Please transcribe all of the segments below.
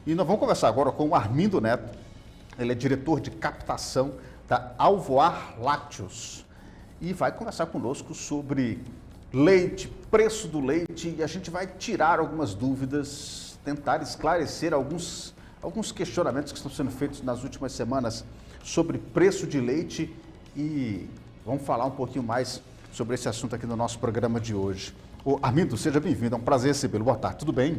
E nós vamos conversar agora com o Armindo Neto. Ele é diretor de captação da Alvoar Lácteos e vai conversar conosco sobre leite, preço do leite, e a gente vai tirar algumas dúvidas, tentar esclarecer alguns questionamentos que estão sendo feitos nas últimas semanas sobre preço de leite, e vamos falar um pouquinho mais sobre esse assunto aqui no nosso programa de hoje. Ô, Armindo, seja bem-vindo, é um prazer recebê-lo. Boa tarde, tudo bem?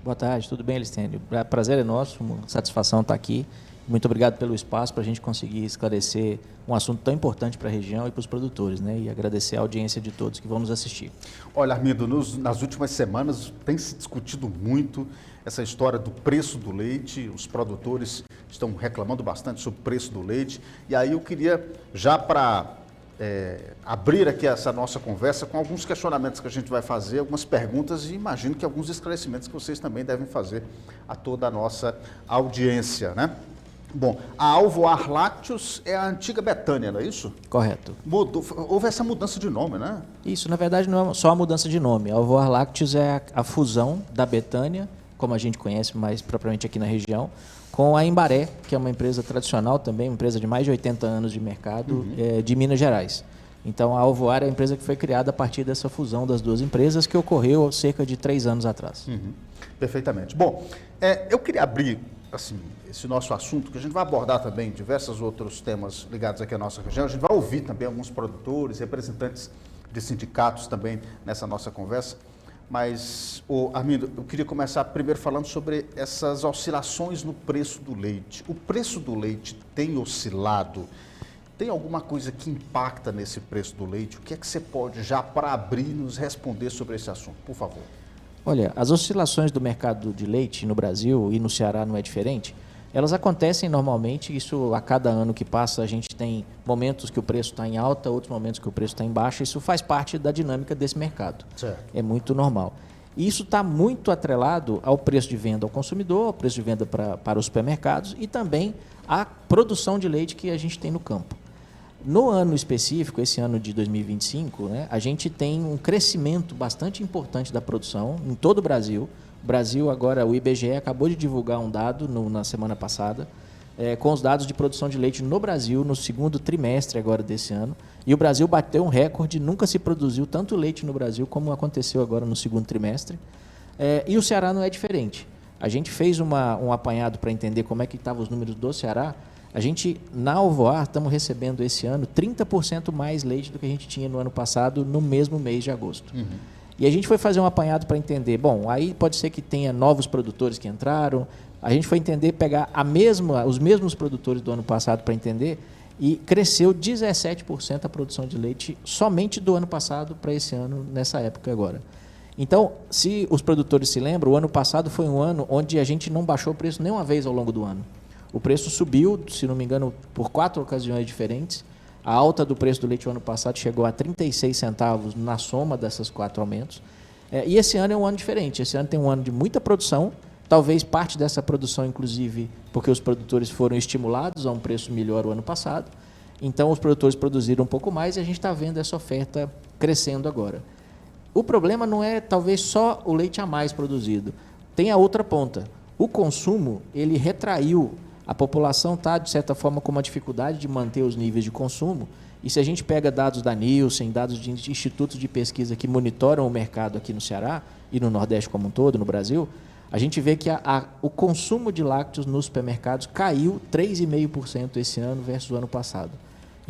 Boa tarde, tudo bem, Listênio? Prazer é nosso, uma satisfação estar aqui. Muito obrigado pelo espaço para a gente conseguir esclarecer um assunto tão importante para a região e para os produtores, né? E agradecer a audiência de todos que vão nos assistir. Olha, Armindo, nas últimas semanas tem se discutido muito essa história do preço do leite. Os produtores estão reclamando bastante sobre o preço do leite. E aí eu queria, já para abrir aqui essa nossa conversa com alguns questionamentos que a gente vai fazer, algumas perguntas, e imagino que alguns esclarecimentos que vocês também devem fazer a toda a nossa audiência, né? Bom, a Alvoar Lácteos é a antiga Betânia, não é isso? Correto. Houve essa mudança de nome, né? Isso, na verdade, não é só a mudança de nome. A Alvoar Lácteos é a fusão da Betânia, como a gente conhece mais propriamente aqui na região, com a Embaré, que é uma empresa tradicional também, uma empresa de mais de 80 anos de mercado, de Minas Gerais. Então, a Alvoar é a empresa que foi criada a partir dessa fusão das duas empresas, que ocorreu há cerca de 3 anos atrás. Perfeitamente. Bom, eu queria abrir assim, esse nosso assunto, que a gente vai abordar também diversos outros temas ligados aqui à nossa região. A gente vai ouvir também alguns produtores, representantes de sindicatos também nessa nossa conversa. Mas, Armindo, eu queria começar primeiro falando sobre essas oscilações no preço do leite. O preço do leite tem oscilado? Tem alguma coisa que impacta nesse preço do leite? O que é que você pode, já para abrir, nos responder sobre esse assunto, por favor? Olha, as oscilações do mercado de leite no Brasil e no Ceará não é diferente. Elas acontecem normalmente, isso a cada ano que passa a gente tem momentos que o preço está em alta, outros momentos que o preço está em baixa. Isso faz parte da dinâmica desse mercado. Certo. É muito normal. E isso está muito atrelado ao preço de venda ao consumidor, ao preço de venda para os supermercados e também à produção de leite que a gente tem no campo. No ano específico, esse ano de 2025, né, a gente tem um crescimento bastante importante da produção em todo o Brasil. O Brasil agora, o IBGE acabou de divulgar um dado na semana passada, com os dados de produção de leite no Brasil no segundo trimestre agora desse ano. E o Brasil bateu um recorde, nunca se produziu tanto leite no Brasil como aconteceu agora no segundo trimestre. E o Ceará não é diferente. A gente fez um apanhado para entender como é que estavam os números do Ceará. A gente, na Alvoar, estamos recebendo esse ano 30% mais leite do que a gente tinha no ano passado, no mesmo mês de agosto. E a gente foi fazer um apanhado para entender, bom, aí pode ser que tenha novos produtores que entraram, a gente foi entender, pegar os mesmos produtores do ano passado para entender, e cresceu 17% a produção de leite somente do ano passado para esse ano, nessa época agora. Então, se os produtores se lembram, o ano passado foi um ano onde a gente não baixou o preço nenhuma vez ao longo do ano. O preço subiu, se não me engano, por 4 ocasiões diferentes. A alta do preço do leite no ano passado chegou a 36 centavos na soma dessas 4 aumentos. E esse ano é um ano diferente. Esse ano tem um ano de muita produção, talvez parte dessa produção, inclusive, porque os produtores foram estimulados a um preço melhor o ano passado. Então, os produtores produziram um pouco mais e a gente está vendo essa oferta crescendo agora. O problema não é, talvez, só o leite a mais produzido. Tem a outra ponta. O consumo, ele retraiu. A população está, de certa forma, com uma dificuldade de manter os níveis de consumo. E se a gente pega dados da Nielsen, dados de institutos de pesquisa que monitoram o mercado aqui no Ceará e no Nordeste como um todo, no Brasil, a gente vê que o consumo de lácteos nos supermercados caiu 3,5% esse ano versus o ano passado.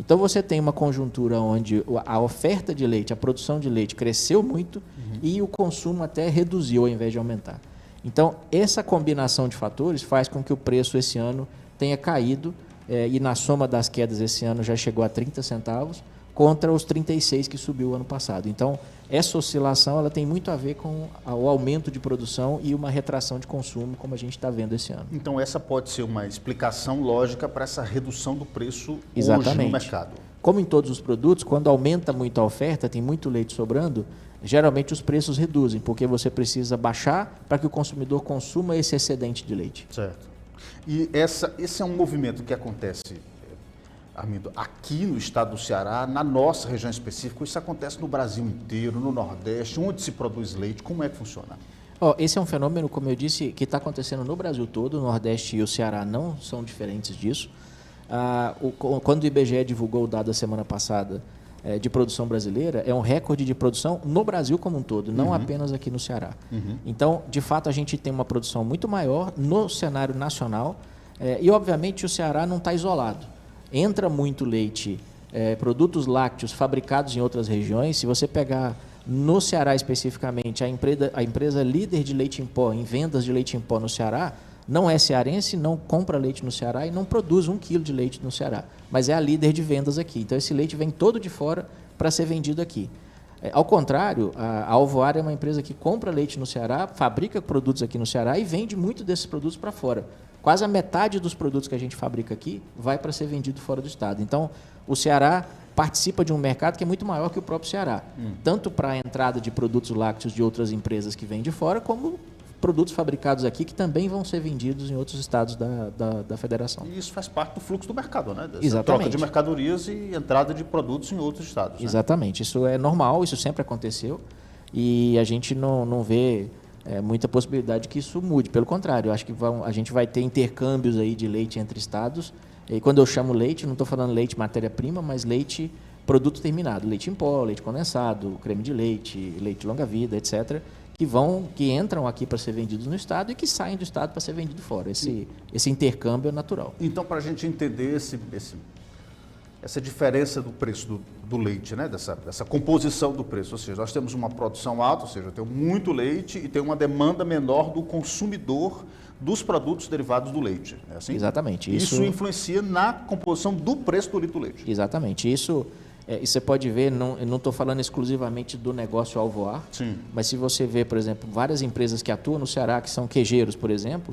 Então, você tem uma conjuntura onde a oferta de leite, a produção de leite cresceu muito e o consumo até reduziu ao invés de aumentar. Então, essa combinação de fatores faz com que o preço esse ano tenha caído e na soma das quedas esse ano já chegou a 30 centavos contra os 36 que subiu o ano passado. Então, essa oscilação ela tem muito a ver com o aumento de produção e uma retração de consumo, como a gente está vendo esse ano. Então, essa pode ser uma explicação lógica para essa redução do preço Exatamente. Hoje no mercado. Como em todos os produtos, quando aumenta muito a oferta, tem muito leite sobrando, geralmente os preços reduzem, porque você precisa baixar para que o consumidor consuma esse excedente de leite. Certo. E esse é um movimento que acontece, Armindo, aqui no estado do Ceará, na nossa região específica. Isso acontece no Brasil inteiro, no Nordeste, onde se produz leite. Como é que funciona? Esse é um fenômeno, como eu disse, que está acontecendo no Brasil todo. O Nordeste e o Ceará não são diferentes disso. Quando o IBGE divulgou o dado da semana passada de produção brasileira, é um recorde de produção no Brasil como um todo, não apenas aqui no Ceará. Então, de fato, a gente tem uma produção muito maior no cenário nacional e, obviamente, o Ceará não está isolado. Entra muito leite, produtos lácteos fabricados em outras regiões. Se você pegar no Ceará especificamente, a empresa líder de leite em pó, em vendas de leite em pó no Ceará, não é cearense, não compra leite no Ceará e não produz 1 quilo de leite no Ceará, mas é a líder de vendas aqui. Então, esse leite vem todo de fora para ser vendido aqui. Ao contrário, a Alvoar é uma empresa que compra leite no Ceará, fabrica produtos aqui no Ceará e vende muito desses produtos para fora. Quase a metade dos produtos que a gente fabrica aqui vai para ser vendido fora do estado. Então, o Ceará participa de um mercado que é muito maior que o próprio Ceará, tanto para a entrada de produtos lácteos de outras empresas que vêm de fora, como produtos fabricados aqui que também vão ser vendidos em outros estados da federação. E isso faz parte do fluxo do mercado, né? Dessa Exatamente. troca de mercadorias e entrada de produtos em outros estados. Né? Exatamente. Isso é normal, isso sempre aconteceu e a gente não vê muita possibilidade que isso mude. Pelo contrário, eu acho que a gente vai ter intercâmbios aí de leite entre estados. E quando eu chamo leite, não estou falando leite matéria-prima, mas leite produto terminado. Leite em pó, leite condensado, creme de leite, leite longa-vida, etc., que entram aqui para ser vendidos no estado e que saem do estado para ser vendido fora. Esse intercâmbio é natural. Então, para a gente entender essa diferença do preço do leite, né? dessa composição do preço, ou seja, nós temos uma produção alta, ou seja, eu tenho muito leite e tem uma demanda menor do consumidor dos produtos derivados do leite. É assim? Exatamente. Isso influencia na composição do preço do litro do leite. Exatamente. Isso você pode ver, eu não estou falando exclusivamente do negócio Alvoar, Sim. mas se você vê, por exemplo, várias empresas que atuam no Ceará, que são queijeiros, por exemplo,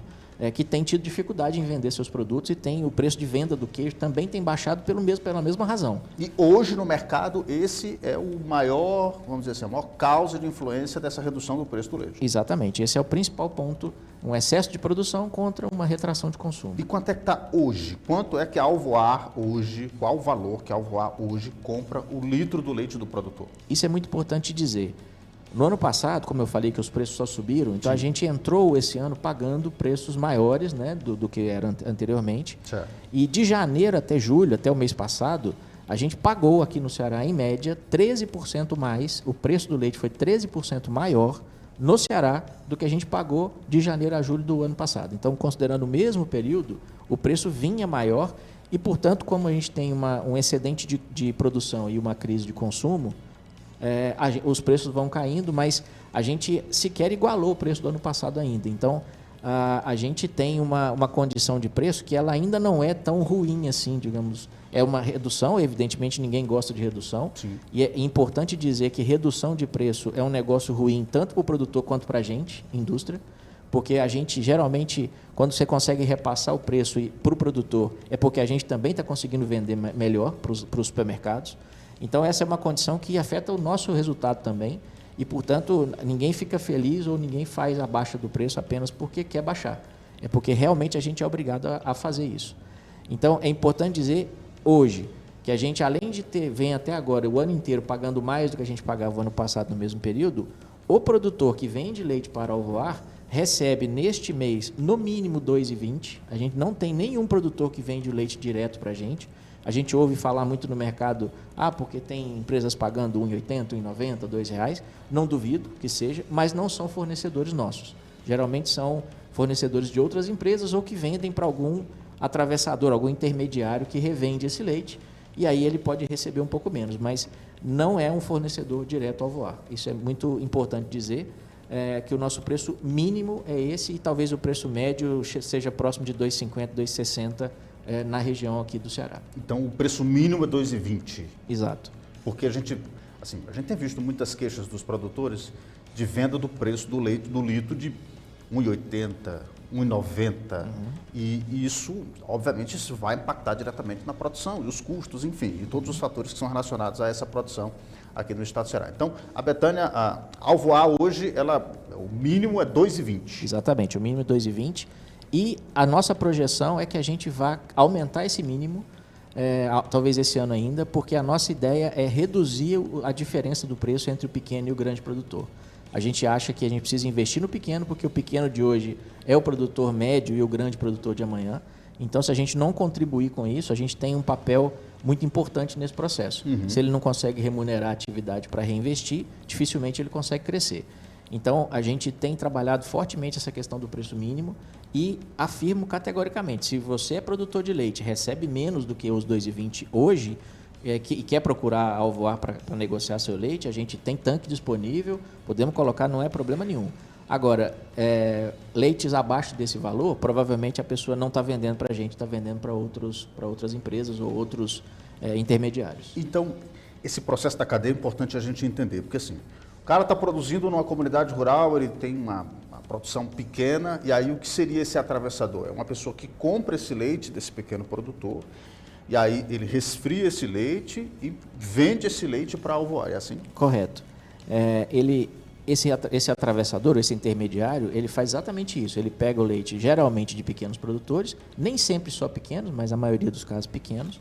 que têm tido dificuldade em vender seus produtos e o preço de venda do queijo também tem baixado pela mesma razão. E hoje no mercado, esse é o maior, vamos dizer assim, a maior causa de influência dessa redução do preço do leite. Exatamente, esse é o principal ponto, um excesso de produção contra uma retração de consumo. E quanto é que está hoje? Quanto é que a Alvoar hoje, qual o valor que a Alvoar hoje compra o litro do leite do produtor? Isso é muito importante dizer. No ano passado, como eu falei que os preços só subiram, então a gente entrou esse ano pagando preços maiores, né, do que era anteriormente. Certo. E de janeiro até julho, até o mês passado, a gente pagou aqui no Ceará, em média, 13% mais, o preço do leite foi 13% maior no Ceará do que a gente pagou de janeiro a julho do ano passado. Então, considerando o mesmo período, o preço vinha maior e, portanto, como a gente tem um excedente de produção e uma crise de consumo, os preços vão caindo, mas a gente sequer igualou o preço do ano passado ainda. Então, a gente tem uma condição de preço que ela ainda não é tão ruim assim, digamos. É uma redução, evidentemente ninguém gosta de redução. Sim. E é importante dizer que redução de preço é um negócio ruim tanto para o produtor quanto para a gente, indústria, porque a gente geralmente, quando você consegue repassar o preço para o produtor, é porque a gente também está conseguindo vender melhor para os supermercados. Então, essa é uma condição que afeta o nosso resultado também e, portanto, ninguém fica feliz ou ninguém faz a baixa do preço apenas porque quer baixar. É porque realmente a gente é obrigado a fazer isso. Então, é importante dizer hoje que a gente, além de vem até agora o ano inteiro pagando mais do que a gente pagava o ano passado no mesmo período, o produtor que vende leite para Alvoar recebe neste mês no mínimo R$ 2,20. A gente não tem nenhum produtor que vende o leite direto para a gente. A gente ouve falar muito no mercado, porque tem empresas pagando R$ 1,80, R$ 1,90, R$ 2,00. Não duvido que seja, mas não são fornecedores nossos. Geralmente são fornecedores de outras empresas ou que vendem para algum atravessador, algum intermediário que revende esse leite. E aí ele pode receber um pouco menos, mas não é um fornecedor direto ao Alvoar. Isso é muito importante dizer, que o nosso preço mínimo é esse e talvez o preço médio seja próximo de R$ 2,50, R$ 2,60 na região aqui do Ceará. Então, o preço mínimo é R$ 2,20. Exato. Porque a gente tem visto muitas queixas dos produtores de venda do preço do leite do litro de R$ 1,80, R$ 1,90. E isso, obviamente, isso vai impactar diretamente na produção e os custos, enfim, e todos os fatores que são relacionados a essa produção aqui no estado do Ceará. Então, a Betânia, a Alvoar hoje, o mínimo é R$ 2,20. Exatamente, o mínimo é R$ 2,20. E a nossa projeção é que a gente vá aumentar esse mínimo, talvez esse ano ainda, porque a nossa ideia é reduzir a diferença do preço entre o pequeno e o grande produtor. A gente acha que a gente precisa investir no pequeno, porque o pequeno de hoje é o produtor médio e o grande produtor de amanhã. Então, se a gente não contribuir com isso, a gente tem um papel muito importante nesse processo. Se ele não consegue remunerar a atividade para reinvestir, dificilmente ele consegue crescer. Então, a gente tem trabalhado fortemente essa questão do preço mínimo e afirmo categoricamente, se você é produtor de leite, recebe menos do que os R$ 2,20 hoje e quer procurar a Alvoar para negociar seu leite, a gente tem tanque disponível, podemos colocar, não é problema nenhum. Agora, leites abaixo desse valor, provavelmente a pessoa não está vendendo para a gente, está vendendo para outras empresas ou outros intermediários. Então, esse processo da cadeia é importante a gente entender, porque assim, o cara está produzindo numa comunidade rural, ele tem uma produção pequena, e aí o que seria esse atravessador? É uma pessoa que compra esse leite desse pequeno produtor, e aí ele resfria esse leite e vende esse leite para a Alvoar, é assim? Correto. Esse atravessador, esse intermediário, ele faz exatamente isso. Ele pega o leite, geralmente de pequenos produtores, nem sempre só pequenos, mas a maioria dos casos pequenos,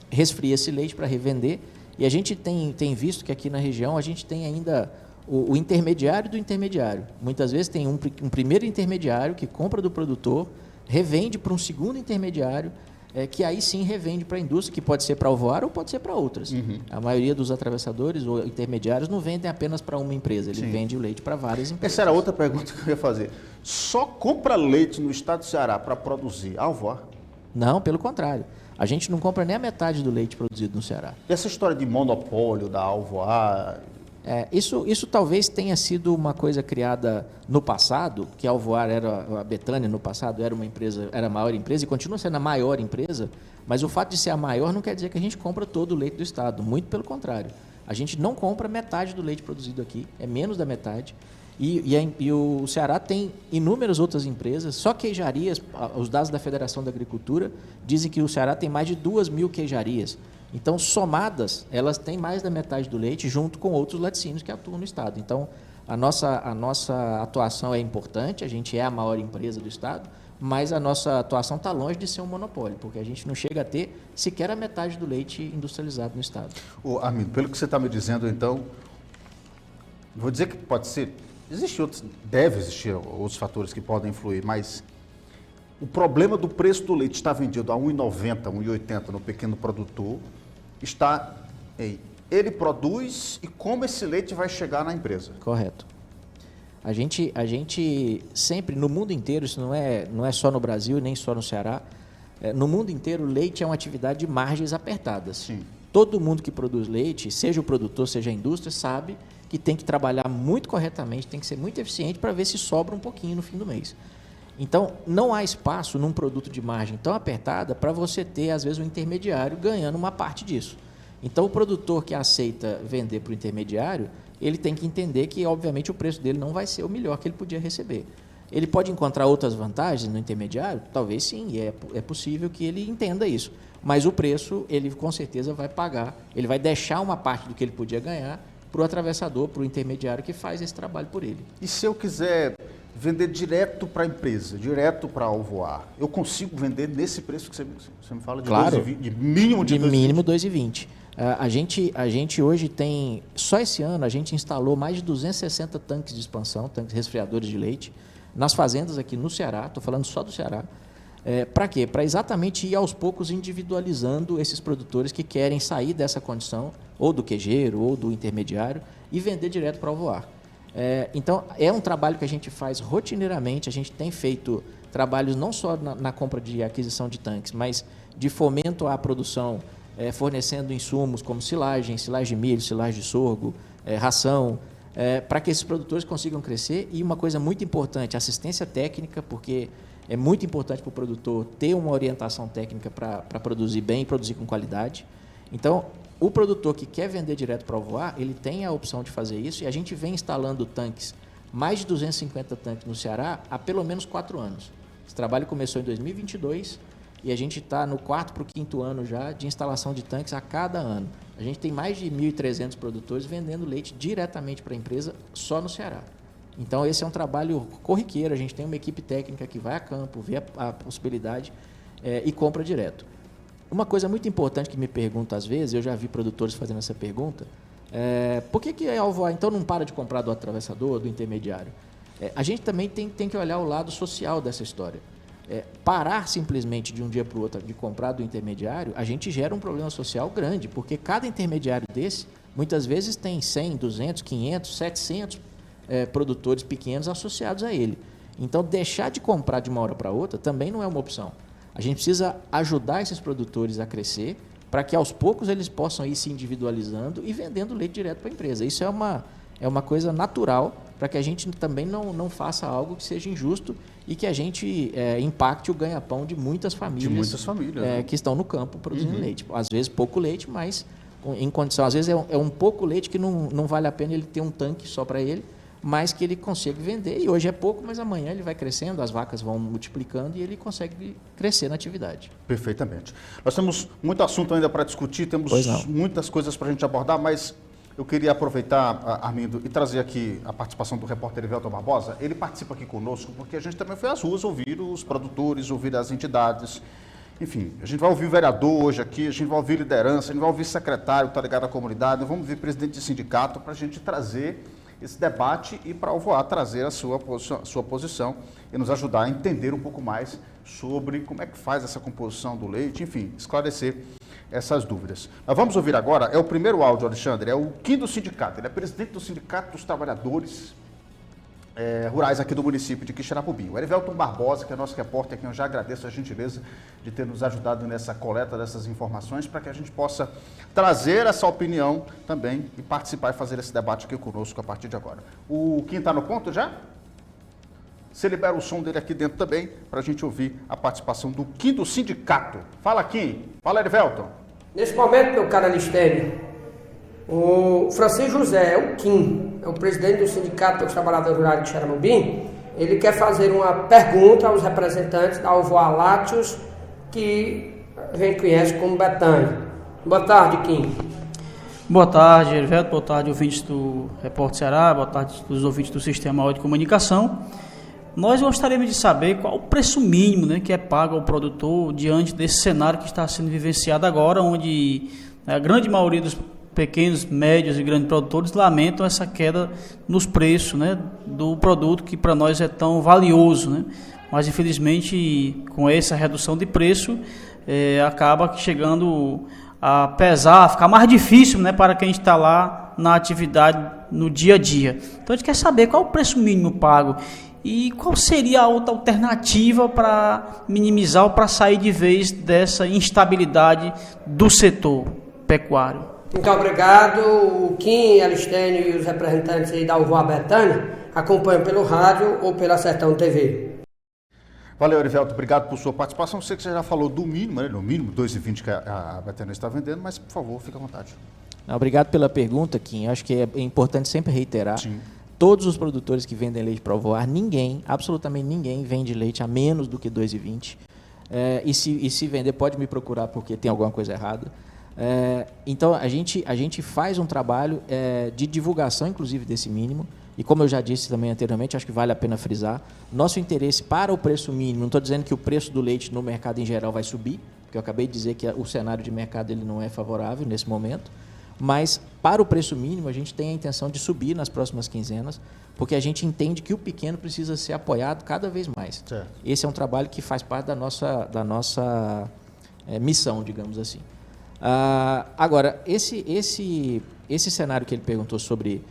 resfria esse leite para revender. E a gente tem visto que aqui na região a gente tem ainda o intermediário do intermediário. Muitas vezes tem um primeiro intermediário que compra do produtor, revende para um segundo intermediário, que aí sim revende para a indústria, que pode ser para Alvoar ou pode ser para outras. A maioria dos atravessadores ou intermediários não vendem apenas para uma empresa, ele vende o leite para várias empresas. Essa era outra pergunta que eu ia fazer. Só compra leite no estado do Ceará para produzir Alvoar? Não, pelo contrário. A gente não compra nem a metade do leite produzido no Ceará. E essa história de monopólio da Alvoar... Isso talvez tenha sido uma coisa criada no passado, que a Alvoar a Betânia no passado era uma empresa, era a maior empresa e continua sendo a maior empresa, mas o fato de ser a maior não quer dizer que a gente compra todo o leite do estado, muito pelo contrário. A gente não compra metade do leite produzido aqui, é menos da metade. E o Ceará tem inúmeras outras empresas, só queijarias, os dados da Federação da Agricultura dizem que o Ceará tem mais de 2.000 queijarias. Então, somadas, elas têm mais da metade do leite, junto com outros laticínios que atuam no estado. Então, a nossa atuação é importante, a gente é a maior empresa do estado, mas a nossa atuação está longe de ser um monopólio, porque a gente não chega a ter sequer a metade do leite industrializado no estado. Armindo, pelo que você está me dizendo, então, vou dizer que pode ser, deve existir outros fatores que podem influir, mas o problema do preço do leite estar vendido a R$ 1,90, R$ 1,80 no pequeno produtor, está em ele produz e como esse leite vai chegar na empresa. Correto. A gente sempre, no mundo inteiro, isso não é só no Brasil, nem só no Ceará, no mundo inteiro, o leite é uma atividade de margens apertadas. Sim. Todo mundo que produz leite, seja o produtor, seja a indústria, sabe que tem que trabalhar muito corretamente, tem que ser muito eficiente para ver se sobra um pouquinho no fim do mês. Então, não há espaço num produto de margem tão apertada para você ter, às vezes, um intermediário ganhando uma parte disso. Então, o produtor que aceita vender para o intermediário, ele tem que entender que, obviamente, o preço dele não vai ser o melhor que ele podia receber. Ele pode encontrar outras vantagens no intermediário? Talvez sim, e é possível que ele entenda isso. Mas o preço, ele com certeza vai pagar, ele vai deixar uma parte do que ele podia ganhar para o atravessador, para o intermediário que faz esse trabalho por ele. E se eu quiser vender direto para a empresa, direto para a Alvoar, eu consigo vender nesse preço que você me fala, de claro, 2,20, de mínimo de 2,20? Mínimo 2,20. A gente hoje tem, só esse ano, a gente instalou mais de 260 tanques de expansão, tanques resfriadores de leite, nas fazendas aqui no Ceará, estou falando só do Ceará. Para quê? Para exatamente ir aos poucos individualizando esses produtores que querem sair dessa condição, ou do queijeiro, ou do intermediário, e vender direto para o Alvoar. Então, é um trabalho que a gente faz rotineiramente, a gente tem feito trabalhos não só na compra de aquisição de tanques, mas de fomento à produção, fornecendo insumos como silagem de milho, silagem de sorgo, ração, para que esses produtores consigam crescer. E uma coisa muito importante, assistência técnica, porque é muito importante para o produtor ter uma orientação técnica para produzir bem e produzir com qualidade. Então, o produtor que quer vender direto para o Alvoar, ele tem a opção de fazer isso, e a gente vem instalando tanques, mais de 250 tanques no Ceará, há pelo menos 4 anos. Esse trabalho começou em 2022 e a gente está no 4º para o 5º ano já de instalação de tanques a cada ano. A gente tem mais de 1.300 produtores vendendo leite diretamente para a empresa só no Ceará. Então, esse é um trabalho corriqueiro, a gente tem uma equipe técnica que vai a campo, vê a possibilidade e compra direto. Uma coisa muito importante que me perguntam às vezes, eu já vi produtores fazendo essa pergunta, Por que a Alvoar, então, não para de comprar do atravessador, do intermediário? A gente também tem que olhar o lado social dessa história. Parar simplesmente de um dia para o outro de comprar do intermediário, a gente gera um problema social grande, porque cada intermediário desse, muitas vezes tem 100, 200, 500, 700 produtores pequenos associados a ele. Então, deixar de comprar de uma hora para outra também não é uma opção. A gente precisa ajudar esses produtores a crescer para que aos poucos eles possam ir se individualizando e vendendo leite direto para a empresa. Isso é uma coisa natural para que a gente também não faça algo que seja injusto e que a gente impacte o ganha-pão de muitas famílias, né? Que estão no campo produzindo leite. Às vezes pouco leite, mas em condição, às vezes é um pouco leite que não vale a pena ele ter um tanque só para ele, mas que ele consegue vender. E hoje é pouco, mas amanhã ele vai crescendo, as vacas vão multiplicando e ele consegue crescer na atividade. Perfeitamente. Nós temos muito assunto ainda para discutir, temos muitas coisas para a gente abordar, mas eu queria aproveitar, Armindo, e trazer aqui a participação do repórter Erivelton Barbosa. Ele participa aqui conosco porque a gente também foi às ruas ouvir os produtores, ouvir as entidades. Enfim, a gente vai ouvir o vereador hoje aqui, a gente vai ouvir liderança, a gente vai ouvir secretário que está ligado à comunidade, vamos ouvir presidente de sindicato para a gente trazer esse debate e para a Alvoar trazer a sua posição e nos ajudar a entender um pouco mais sobre como é que faz essa composição do leite, enfim, esclarecer essas dúvidas. Nós vamos ouvir agora, é o primeiro áudio, Alexandre, é o Kim do sindicato, ele é presidente do Sindicato dos Trabalhadores Rurais aqui do município de Quixeramobim. O Erivelton Barbosa, que é nosso repórter, que eu já agradeço a gentileza de ter nos ajudado nessa coleta dessas informações, para que a gente possa trazer essa opinião também e participar e fazer esse debate aqui conosco a partir de agora. O Kim está no ponto já? Você libera o som dele aqui dentro também, para a gente ouvir a participação do Kim do sindicato. Fala, Kim. Fala, Erivelton. Nesse momento, meu caro Anistério, o Francisco José, o Kim, é o presidente do Sindicato dos Trabalhadores Rurais de Quixeramobim. Ele quer fazer uma pergunta aos representantes da Alvoar Lácteos, que a gente conhece como Betânia. Boa tarde, Kim. Boa tarde, Erivelton. Boa tarde, ouvintes do Repórter Ceará. Boa tarde, dos ouvintes do Sistema Áudio de Comunicação. Nós gostaríamos de saber qual o preço mínimo, né, que é pago ao produtor diante desse cenário que está sendo vivenciado agora, onde a grande maioria dos pequenos, médios e grandes produtores lamentam essa queda nos preços, né, do produto que para nós é tão valioso, né? Mas infelizmente com essa redução de preço acaba chegando a pesar, a ficar mais difícil, né, para quem está lá na atividade no dia a dia. Então a gente quer saber qual o preço mínimo pago e qual seria a outra alternativa para minimizar ou para sair de vez dessa instabilidade do setor pecuário. Muito obrigado. O Kim, Alistênio e os representantes aí da Alvoar Betânia acompanham pelo rádio ou pela Sertão TV. Valeu, Erivelton. Obrigado por sua participação. Sei que você já falou do mínimo, né? No mínimo 2,20 que a Betânia está vendendo, mas, por favor, fique à vontade. Não, obrigado pela pergunta, Kim. Acho que é importante sempre reiterar. Sim. Todos os produtores que vendem leite para Alvoar, absolutamente ninguém vende leite a menos do que 2,20. E se vender, pode me procurar porque tem alguma coisa errada. Então, a gente faz um trabalho de divulgação, inclusive, desse mínimo. E como eu já disse também anteriormente, acho que vale a pena frisar, nosso interesse para o preço mínimo, não estou dizendo que o preço do leite no mercado em geral vai subir, porque eu acabei de dizer que o cenário de mercado ele não é favorável nesse momento, mas para o preço mínimo a gente tem a intenção de subir nas próximas quinzenas, porque a gente entende que o pequeno precisa ser apoiado cada vez mais. Certo. Esse é um trabalho que faz parte da nossa missão, digamos assim. Agora, esse cenário que ele perguntou sobre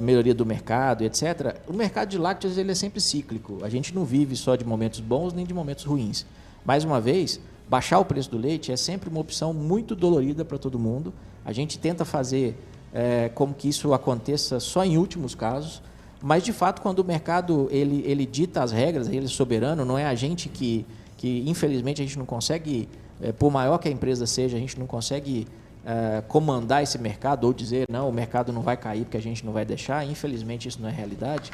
melhoria do mercado, etc., o mercado de lácteos ele é sempre cíclico. A gente não vive só de momentos bons nem de momentos ruins. Mais uma vez, baixar o preço do leite é sempre uma opção muito dolorida para todo mundo. A gente tenta fazer como que isso aconteça só em últimos casos, mas, de fato, quando o mercado ele dita as regras, ele é soberano, não é a gente que infelizmente, a gente não consegue, por maior que a empresa seja, a gente não consegue comandar esse mercado ou dizer, não, o mercado não vai cair porque a gente não vai deixar. Infelizmente, isso não é realidade.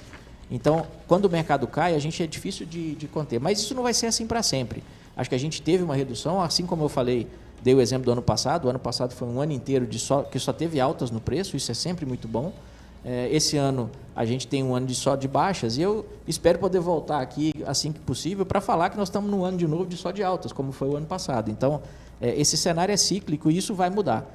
Então, quando o mercado cai, a gente é difícil de conter. Mas isso não vai ser assim para sempre. Acho que a gente teve uma redução, assim como eu falei, dei o exemplo do ano passado. O ano passado foi um ano inteiro que só teve altas no preço, isso é sempre muito bom. Esse ano a gente tem um ano só de baixas e eu espero poder voltar aqui assim que possível para falar que nós estamos num ano de novo só de altas, como foi o ano passado. Então, esse cenário é cíclico e isso vai mudar.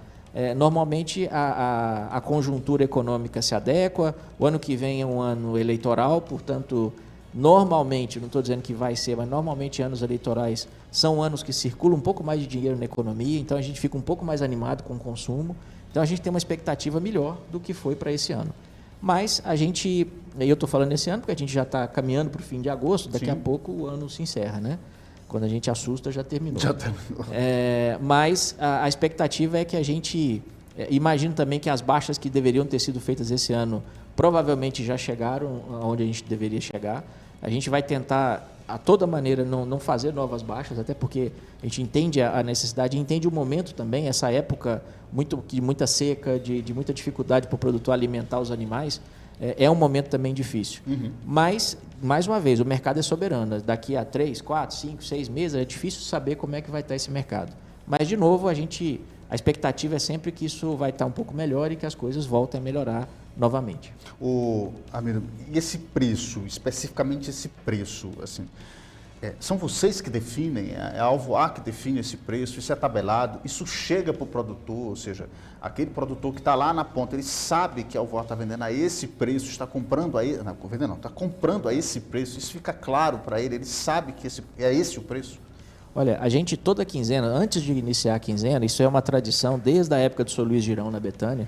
normalmente a conjuntura econômica se adequa, o ano que vem é um ano eleitoral, portanto, normalmente, não estou dizendo que vai ser, mas normalmente anos eleitorais são anos que circula um pouco mais de dinheiro na economia, então a gente fica um pouco mais animado com o consumo, então a gente tem uma expectativa melhor do que foi para esse ano. Mas eu estou falando esse ano porque a gente já está caminhando para o fim de agosto, daqui a pouco o ano se encerra, né? Quando a gente assusta, já terminou. Mas a expectativa é que a gente... imagino também que as baixas que deveriam ter sido feitas esse ano provavelmente já chegaram onde a gente deveria chegar. A gente vai tentar, a toda maneira, não fazer novas baixas, até porque a gente entende a necessidade, entende o momento também, essa época de muita seca, de muita dificuldade para o produtor alimentar os animais, é um momento também difícil. Mas, mais uma vez, o mercado é soberano. Daqui a 3, 4, 5, 6 meses é difícil saber como é que vai estar esse mercado. Mas, de novo, a expectativa é sempre que isso vai estar um pouco melhor e que as coisas voltem a melhorar novamente. Amir, e esse preço, especificamente esse preço, assim, são vocês que definem, é a Alvoar que define esse preço, isso é tabelado, isso chega para o produtor, ou seja, aquele produtor que está lá na ponta, ele sabe que a Alvoar está vendendo a esse preço, está comprando está comprando a esse preço, isso fica claro para ele, ele sabe que é esse o preço? Olha, a gente toda quinzena, antes de iniciar a quinzena, isso é uma tradição desde a época do Sr. Luiz Girão na Betânia,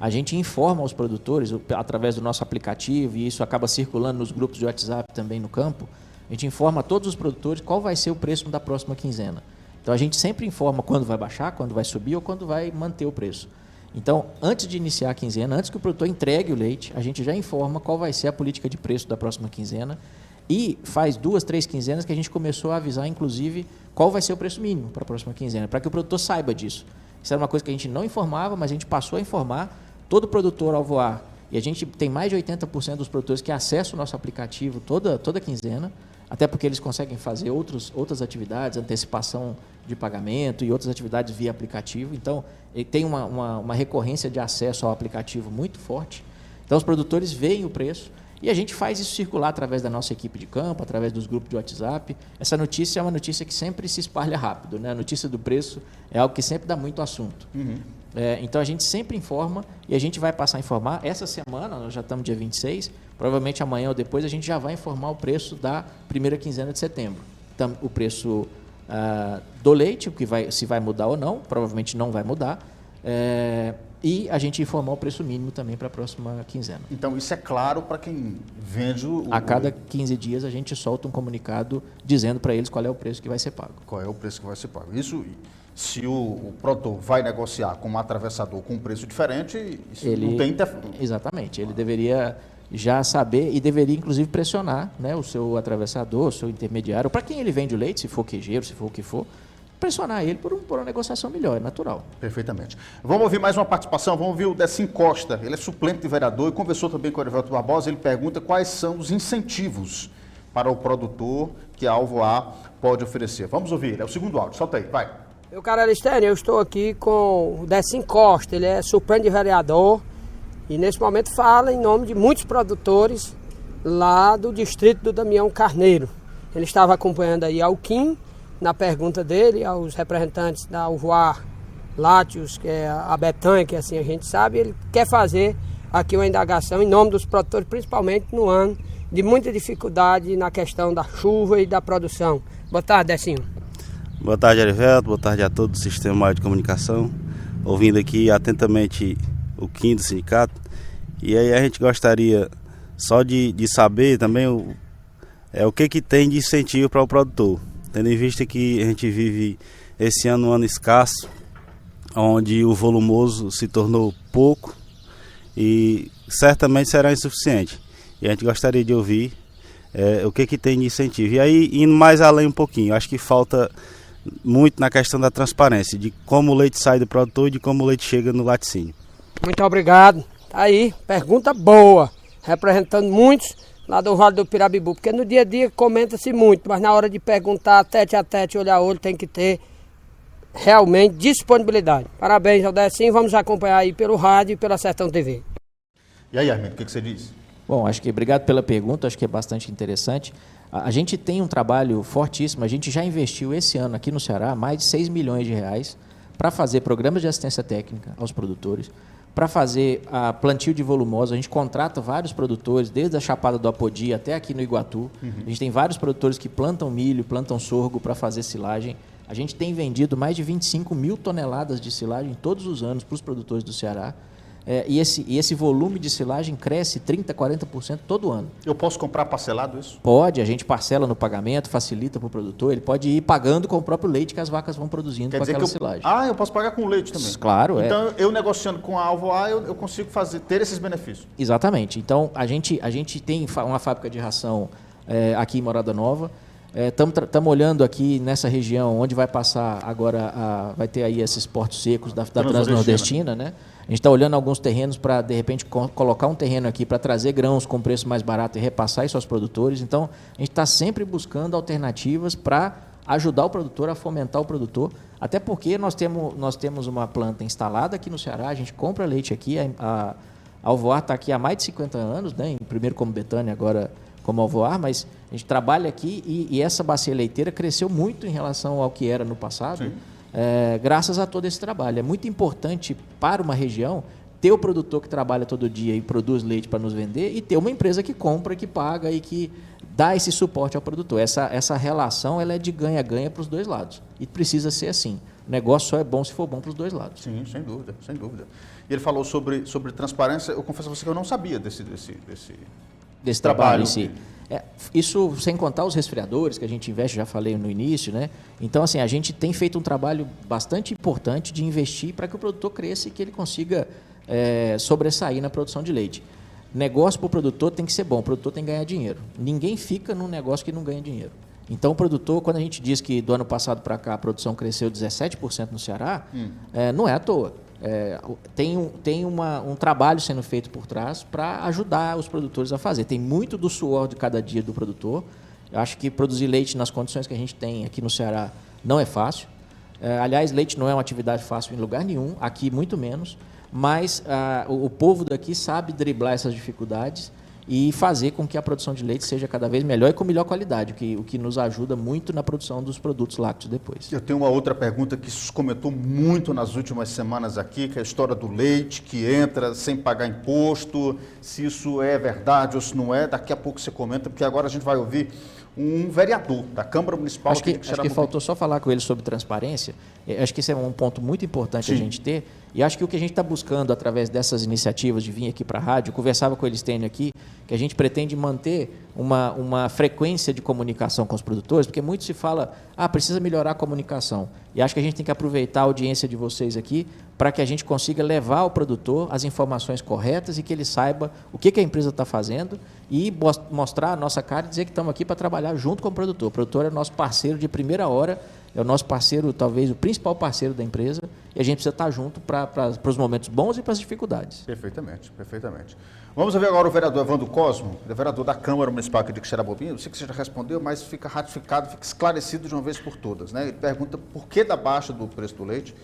a gente informa os produtores através do nosso aplicativo, e isso acaba circulando nos grupos de WhatsApp também no campo, a gente informa a todos os produtores qual vai ser o preço da próxima quinzena. Então a gente sempre informa quando vai baixar, quando vai subir ou quando vai manter o preço. Então, antes de iniciar a quinzena, antes que o produtor entregue o leite, a gente já informa qual vai ser a política de preço da próxima quinzena. E faz 2, 3 quinzenas que a gente começou a avisar, inclusive, qual vai ser o preço mínimo para a próxima quinzena, para que o produtor saiba disso. Isso era uma coisa que a gente não informava, mas a gente passou a informar todo produtor Alvoar. E a gente tem mais de 80% dos produtores que acessam o nosso aplicativo toda quinzena, até porque eles conseguem fazer outras atividades, antecipação de pagamento e outras atividades via aplicativo. Então, ele tem uma recorrência de acesso ao aplicativo muito forte. Então, os produtores veem o preço e a gente faz isso circular através da nossa equipe de campo, através dos grupos de WhatsApp. Essa notícia é uma notícia que sempre se espalha rápido, né? A notícia do preço é algo que sempre dá muito assunto. Então, a gente sempre informa e a gente vai passar a informar. Essa semana, nós já estamos dia 26, provavelmente amanhã ou depois a gente já vai informar o preço da primeira quinzena de setembro. Então, o preço do leite, se vai mudar ou não, provavelmente não vai mudar. E a gente informar o preço mínimo também para a próxima quinzena. Então, isso é claro para quem vende A cada 15 dias a gente solta um comunicado dizendo para eles qual é o preço que vai ser pago. Qual é o preço que vai ser pago. Isso, se o produtor vai negociar com um atravessador com um preço diferente, isso não tem... Exatamente. Ele deveria já saber e deveria, inclusive, pressionar, né, o seu atravessador, o seu intermediário, para quem ele vende o leite, se for queijeiro, se for o que for, pressionar ele por uma negociação melhor, é natural. Perfeitamente. Vamos ouvir mais uma participação, vamos ouvir o Decim Costa, ele é suplente de vereador e conversou também com o Erivelto Barbosa, ele pergunta quais são os incentivos para o produtor que a Alvoar pode oferecer. Vamos ouvir, é o segundo áudio, solta aí, vai. Meu caro Aristênio, eu estou aqui com o Decim Costa, ele é suplente de vereador e nesse momento fala em nome de muitos produtores lá do distrito do Damião Carneiro. Ele estava acompanhando aí ao Kim, na pergunta dele aos representantes da Alvoar Lácteos, que é a Betânia, que assim a gente sabe, ele quer fazer aqui uma indagação em nome dos produtores, principalmente no ano de muita dificuldade na questão da chuva e da produção. Boa tarde, Decinho. Boa tarde, Erivelto, boa tarde a todo o Sistema de Comunicação, ouvindo aqui atentamente o Kim do sindicato, e aí a gente gostaria só de saber também o que tem de incentivo para o produtor. Tendo em vista que a gente vive esse ano um ano escasso, onde o volumoso se tornou pouco e certamente será insuficiente. E a gente gostaria de ouvir o que tem de incentivo. E aí, indo mais além um pouquinho, acho que falta muito na questão da transparência, de como o leite sai do produtor e de como o leite chega no laticínio. Muito obrigado. Tá aí, pergunta boa, representando muitos lá do Vale do Pirabibu, porque no dia a dia comenta-se muito, mas na hora de perguntar tete a tete, olho a olho, tem que ter realmente disponibilidade. Parabéns ao Decim, vamos acompanhar aí pelo rádio e pela Sertão TV. E aí, Armindo, o que você diz? Bom, acho que obrigado pela pergunta, acho que é bastante interessante. A gente tem um trabalho fortíssimo, a gente já investiu esse ano aqui no Ceará mais de 6 milhões de reais para fazer programas de assistência técnica aos produtores, para fazer a plantio de volumosa. A gente contrata vários produtores, desde a Chapada do Apodi até aqui no Iguatu. A gente tem vários produtores que plantam milho, plantam sorgo para fazer silagem. A gente tem vendido mais de 25 mil toneladas de silagem todos os anos para os produtores do Ceará. E esse volume de silagem cresce 30%, 40% todo ano. Eu posso comprar parcelado isso? Pode, a gente parcela no pagamento, facilita para o produtor, ele pode ir pagando com o próprio leite que as vacas vão produzindo com aquela silagem. Eu posso pagar com leite também? Claro, então, eu negociando com a Alvoar, eu consigo ter esses benefícios? Exatamente. Então, a gente tem uma fábrica de ração aqui em Morada Nova. Estamos olhando aqui nessa região onde vai passar agora, vai ter aí esses portos secos da Transnordestina, né? A gente está olhando alguns terrenos para, de repente, colocar um terreno aqui para trazer grãos com preço mais barato e repassar isso aos produtores. Então, a gente está sempre buscando alternativas para ajudar o produtor a fomentar o produtor, até porque nós temos uma planta instalada aqui no Ceará, a gente compra leite aqui, a Alvoar está aqui há mais de 50 anos, né? Primeiro como Betânia, agora como Alvoar, mas a gente trabalha aqui e essa bacia leiteira cresceu muito em relação ao que era no passado, graças a todo esse trabalho. É muito importante para uma região ter o produtor que trabalha todo dia e produz leite para nos vender e ter uma empresa que compra, que paga e que dá esse suporte ao produtor. Essa relação ela é de ganha-ganha para os dois lados e precisa ser assim. O negócio só é bom se for bom para os dois lados. Sim, sem dúvida, sem dúvida. E ele falou sobre transparência, eu confesso a você que eu não sabia desse trabalho em si. Isso sem contar os resfriadores que a gente investe, já falei no início, né? Então, assim, a gente tem feito um trabalho bastante importante de investir para que o produtor cresça e que ele consiga sobressair na produção de leite. Negócio para o produtor tem que ser bom, o produtor tem que ganhar dinheiro. Ninguém fica num negócio que não ganha dinheiro. Então, o produtor, quando a gente diz que do ano passado para cá a produção cresceu 17% no Ceará, não é à toa. Tem um trabalho sendo feito por trás para ajudar os produtores a fazer. Tem muito do suor de cada dia do produtor. Eu acho que produzir leite nas condições que a gente tem aqui no Ceará não é fácil. Aliás, leite não é uma atividade fácil em lugar nenhum, aqui muito menos, mas o povo daqui sabe driblar essas dificuldades e fazer com que a produção de leite seja cada vez melhor e com melhor qualidade, o que nos ajuda muito na produção dos produtos lácteos depois. Eu tenho uma outra pergunta que se comentou muito nas últimas semanas aqui, que é a história do leite, que entra sem pagar imposto, se isso é verdade ou se não é. Daqui a pouco você comenta, porque agora a gente vai ouvir um vereador da Câmara Municipal. Acho que faltou só falar com ele sobre transparência. Acho que esse é um ponto muito importante a gente ter. E acho que o que a gente está buscando através dessas iniciativas de vir aqui para a rádio, eu conversava com eles tendo aqui, que a gente pretende manter uma frequência de comunicação com os produtores, porque muito se fala, precisa melhorar a comunicação. E acho que a gente tem que aproveitar a audiência de vocês aqui para que a gente consiga levar ao produtor as informações corretas e que ele saiba o que a empresa está fazendo e mostrar a nossa cara e dizer que estamos aqui para trabalhar junto com o produtor. O produtor é o nosso parceiro de primeira hora, é o nosso parceiro, talvez o principal parceiro da empresa, e a gente precisa estar junto para os momentos bons e para as dificuldades. Perfeitamente, perfeitamente. Vamos ver agora o vereador Evandro Cosmo, vereador da Câmara Municipal aqui de Xerabobim. Eu sei que você já respondeu, mas fica ratificado, fica esclarecido de uma vez por todas, né? Ele pergunta por que da baixa do preço do leite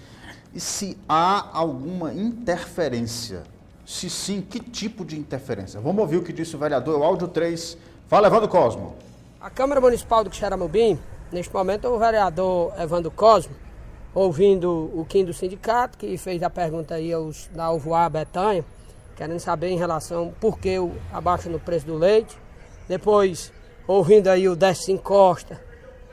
e se há alguma interferência. Se sim, que tipo de interferência? Vamos ouvir o que disse o vereador, o áudio 3. Fala, Evandro Cosmo. A Câmara Municipal de Xeramobim, neste momento, o vereador Evandro Cosmo, ouvindo o Kim do sindicato, que fez a pergunta aí da Alvoar Betânia, querendo saber em relação por que a baixa no preço do leite. Depois, ouvindo aí o Décio Costa,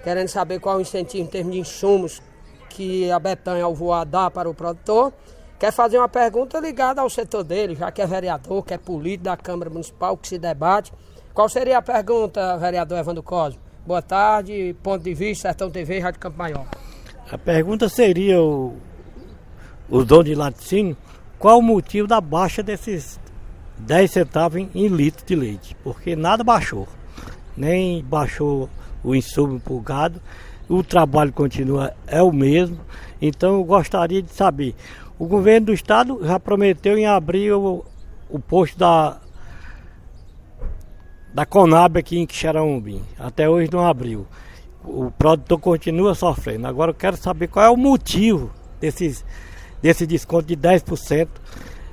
querendo saber qual o incentivo em termos de insumos que a Betânia Alvoar dá para o produtor. Quer fazer uma pergunta ligada ao setor dele, já que é vereador, que é político da Câmara Municipal, que se debate. Qual seria a pergunta, vereador Evandro Cosmo? Boa tarde, ponto de vista, Sertão TV, Rádio Campo Maior. A pergunta seria, os donos de laticínio, qual o motivo da baixa desses 10 centavos em litro de leite? Porque nada baixou, nem baixou o insumo para o gado, o trabalho continua, é o mesmo. Então eu gostaria de saber, o governo do estado já prometeu em abrir o posto da Conab aqui em Xeramobim, até hoje não abriu. O produtor continua sofrendo. Agora eu quero saber qual é o motivo desse desconto de 10%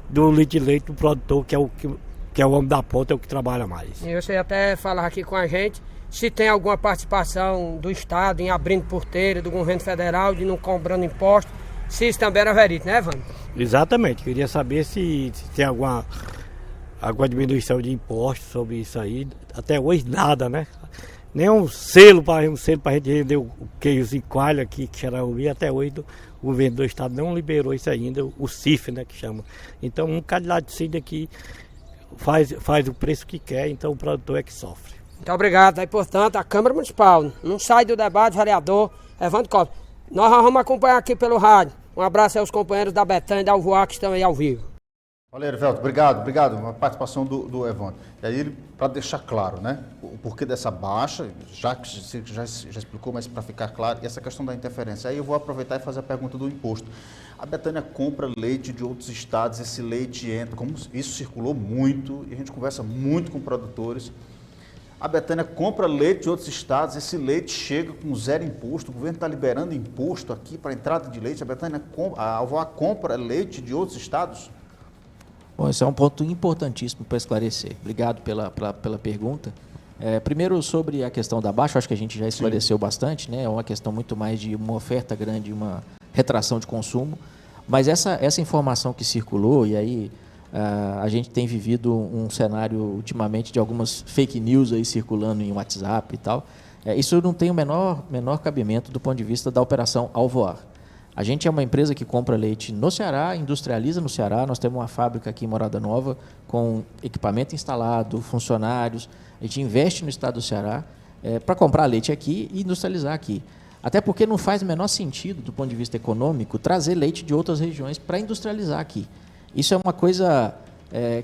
do litro de leite do produtor, que é o homem da ponta, é o que trabalha mais. E você até falar aqui com a gente se tem alguma participação do estado em abrindo porteira, do governo federal, de não cobrando imposto CIS também era verito, né, Evandro? Exatamente, queria saber se tem alguma diminuição de impostos sobre isso aí. Até hoje nada, né? Nem um selo para a gente render o queijo em coalho aqui, que Xaraúbi, até hoje o governo do estado não liberou isso ainda, o CIF, né, que chama. Então um bocado de laticínio aqui faz o preço que quer, então o produtor é que sofre. Muito obrigado. Aí, portanto, a Câmara Municipal não sai do debate, vereador Evandro Costa. Nós vamos acompanhar aqui pelo rádio. Um abraço aos companheiros da Betânia e da Alvoar que estão aí ao vivo. Olha, Erivelto, obrigado. A participação do Evandro. E aí, para deixar claro, né, o porquê dessa baixa, já que você já explicou, mas para ficar claro, e essa questão da interferência. Aí eu vou aproveitar e fazer a pergunta do imposto. A Betânia compra leite de outros estados, esse leite entra, como isso circulou muito, e a gente conversa muito com produtores. A Betânia compra leite de outros estados, esse leite chega com zero imposto, o governo está liberando imposto aqui para a entrada de leite, a Alvoar compra leite de outros estados? Bom, esse é um ponto importantíssimo para esclarecer. Obrigado pela pergunta. Primeiro, sobre a questão da baixa, acho que a gente já esclareceu bastante, né? É uma questão muito mais de uma oferta grande e uma retração de consumo, mas essa informação que circulou, e aí a gente tem vivido um cenário ultimamente de algumas fake news aí circulando em WhatsApp e tal, isso não tem o menor cabimento do ponto de vista da operação Alvoar. A gente é uma empresa que compra leite no Ceará, industrializa no Ceará, nós temos uma fábrica aqui em Morada Nova com equipamento instalado, funcionários, a gente investe no estado do Ceará para comprar leite aqui e industrializar aqui. Até porque não faz o menor sentido, do ponto de vista econômico, trazer leite de outras regiões para industrializar aqui. Isso é uma coisa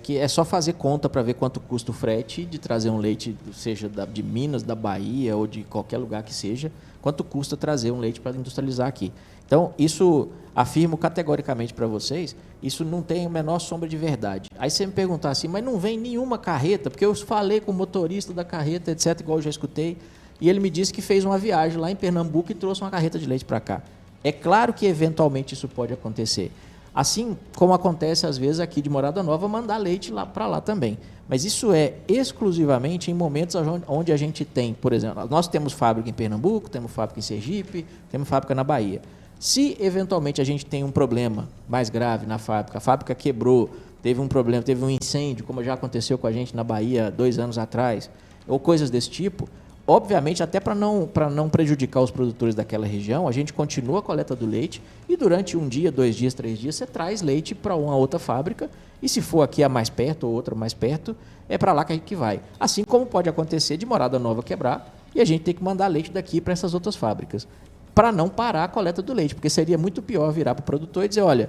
que é só fazer conta para ver quanto custa o frete de trazer um leite, seja de Minas, da Bahia ou de qualquer lugar que seja, quanto custa trazer um leite para industrializar aqui. Então, isso, afirmo categoricamente para vocês, isso não tem a menor sombra de verdade. Aí você me perguntar assim, mas não vem nenhuma carreta, porque eu falei com o motorista da carreta, etc., igual eu já escutei, e ele me disse que fez uma viagem lá em Pernambuco e trouxe uma carreta de leite para cá. É claro que eventualmente isso pode acontecer. Assim como acontece às vezes aqui de Morada Nova, mandar leite lá para lá também. Mas isso é exclusivamente em momentos onde a gente tem, por exemplo, nós temos fábrica em Pernambuco, temos fábrica em Sergipe, temos fábrica na Bahia. Se eventualmente a gente tem um problema mais grave na fábrica, a fábrica quebrou, teve um problema, teve um incêndio, como já aconteceu com a gente na Bahia 2 anos atrás, ou coisas desse tipo, obviamente, até para não prejudicar os produtores daquela região, a gente continua a coleta do leite e durante 1 dia, 2 dias, 3 dias, você traz leite para uma outra fábrica e se for aqui a mais perto ou outra mais perto, é para lá que a gente vai. Assim como pode acontecer de Morada Nova quebrar e a gente ter que mandar leite daqui para essas outras fábricas, para não parar a coleta do leite, porque seria muito pior virar para o produtor e dizer, olha,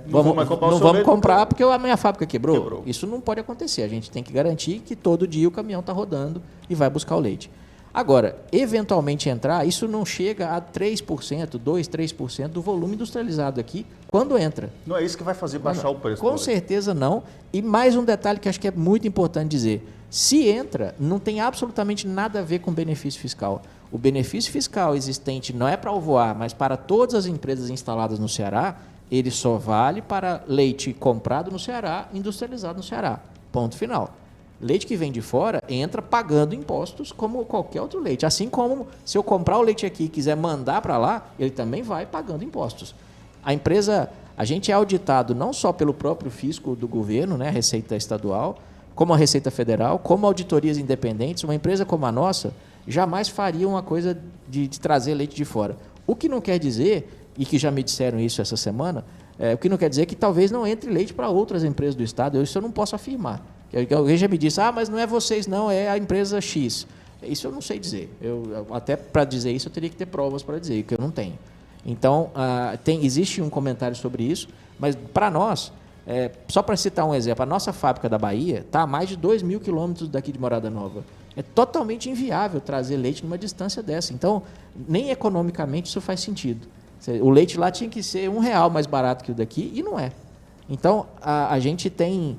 não vamos comprar porque a minha fábrica quebrou. Isso não pode acontecer, a gente tem que garantir que todo dia o caminhão está rodando e vai buscar o leite. Agora, eventualmente entrar, isso não chega a 3%, 2%, 3% do volume industrializado aqui, quando entra. Não é isso que vai fazer baixar o preço? Com certeza não. E mais um detalhe que acho que é muito importante dizer. Se entra, não tem absolutamente nada a ver com benefício fiscal. O benefício fiscal existente não é para Alvoar, mas para todas as empresas instaladas no Ceará, ele só vale para leite comprado no Ceará, industrializado no Ceará. Ponto final. Leite que vem de fora entra pagando impostos como qualquer outro leite. Assim como se eu comprar o leite aqui e quiser mandar para lá, ele também vai pagando impostos. A gente é auditado não só pelo próprio fisco do governo, né, Receita Estadual, como a Receita Federal, como auditorias independentes. Uma empresa como a nossa jamais faria uma coisa de trazer leite de fora. O que não quer dizer, e que já me disseram isso essa semana, o que não quer dizer que talvez não entre leite para outras empresas do Estado. Isso eu não posso afirmar. Alguém já me disse, mas não é vocês não, é a empresa X. Isso eu não sei dizer. Até para dizer isso eu teria que ter provas para dizer, que eu não tenho. Então, existe um comentário sobre isso, mas para nós, só para citar um exemplo, a nossa fábrica da Bahia está a mais de 2.000 quilômetros daqui de Morada Nova. É totalmente inviável trazer leite numa distância dessa. Então, nem economicamente isso faz sentido. O leite lá tinha que ser R$1 mais barato que o daqui, e não é. Então, a gente tem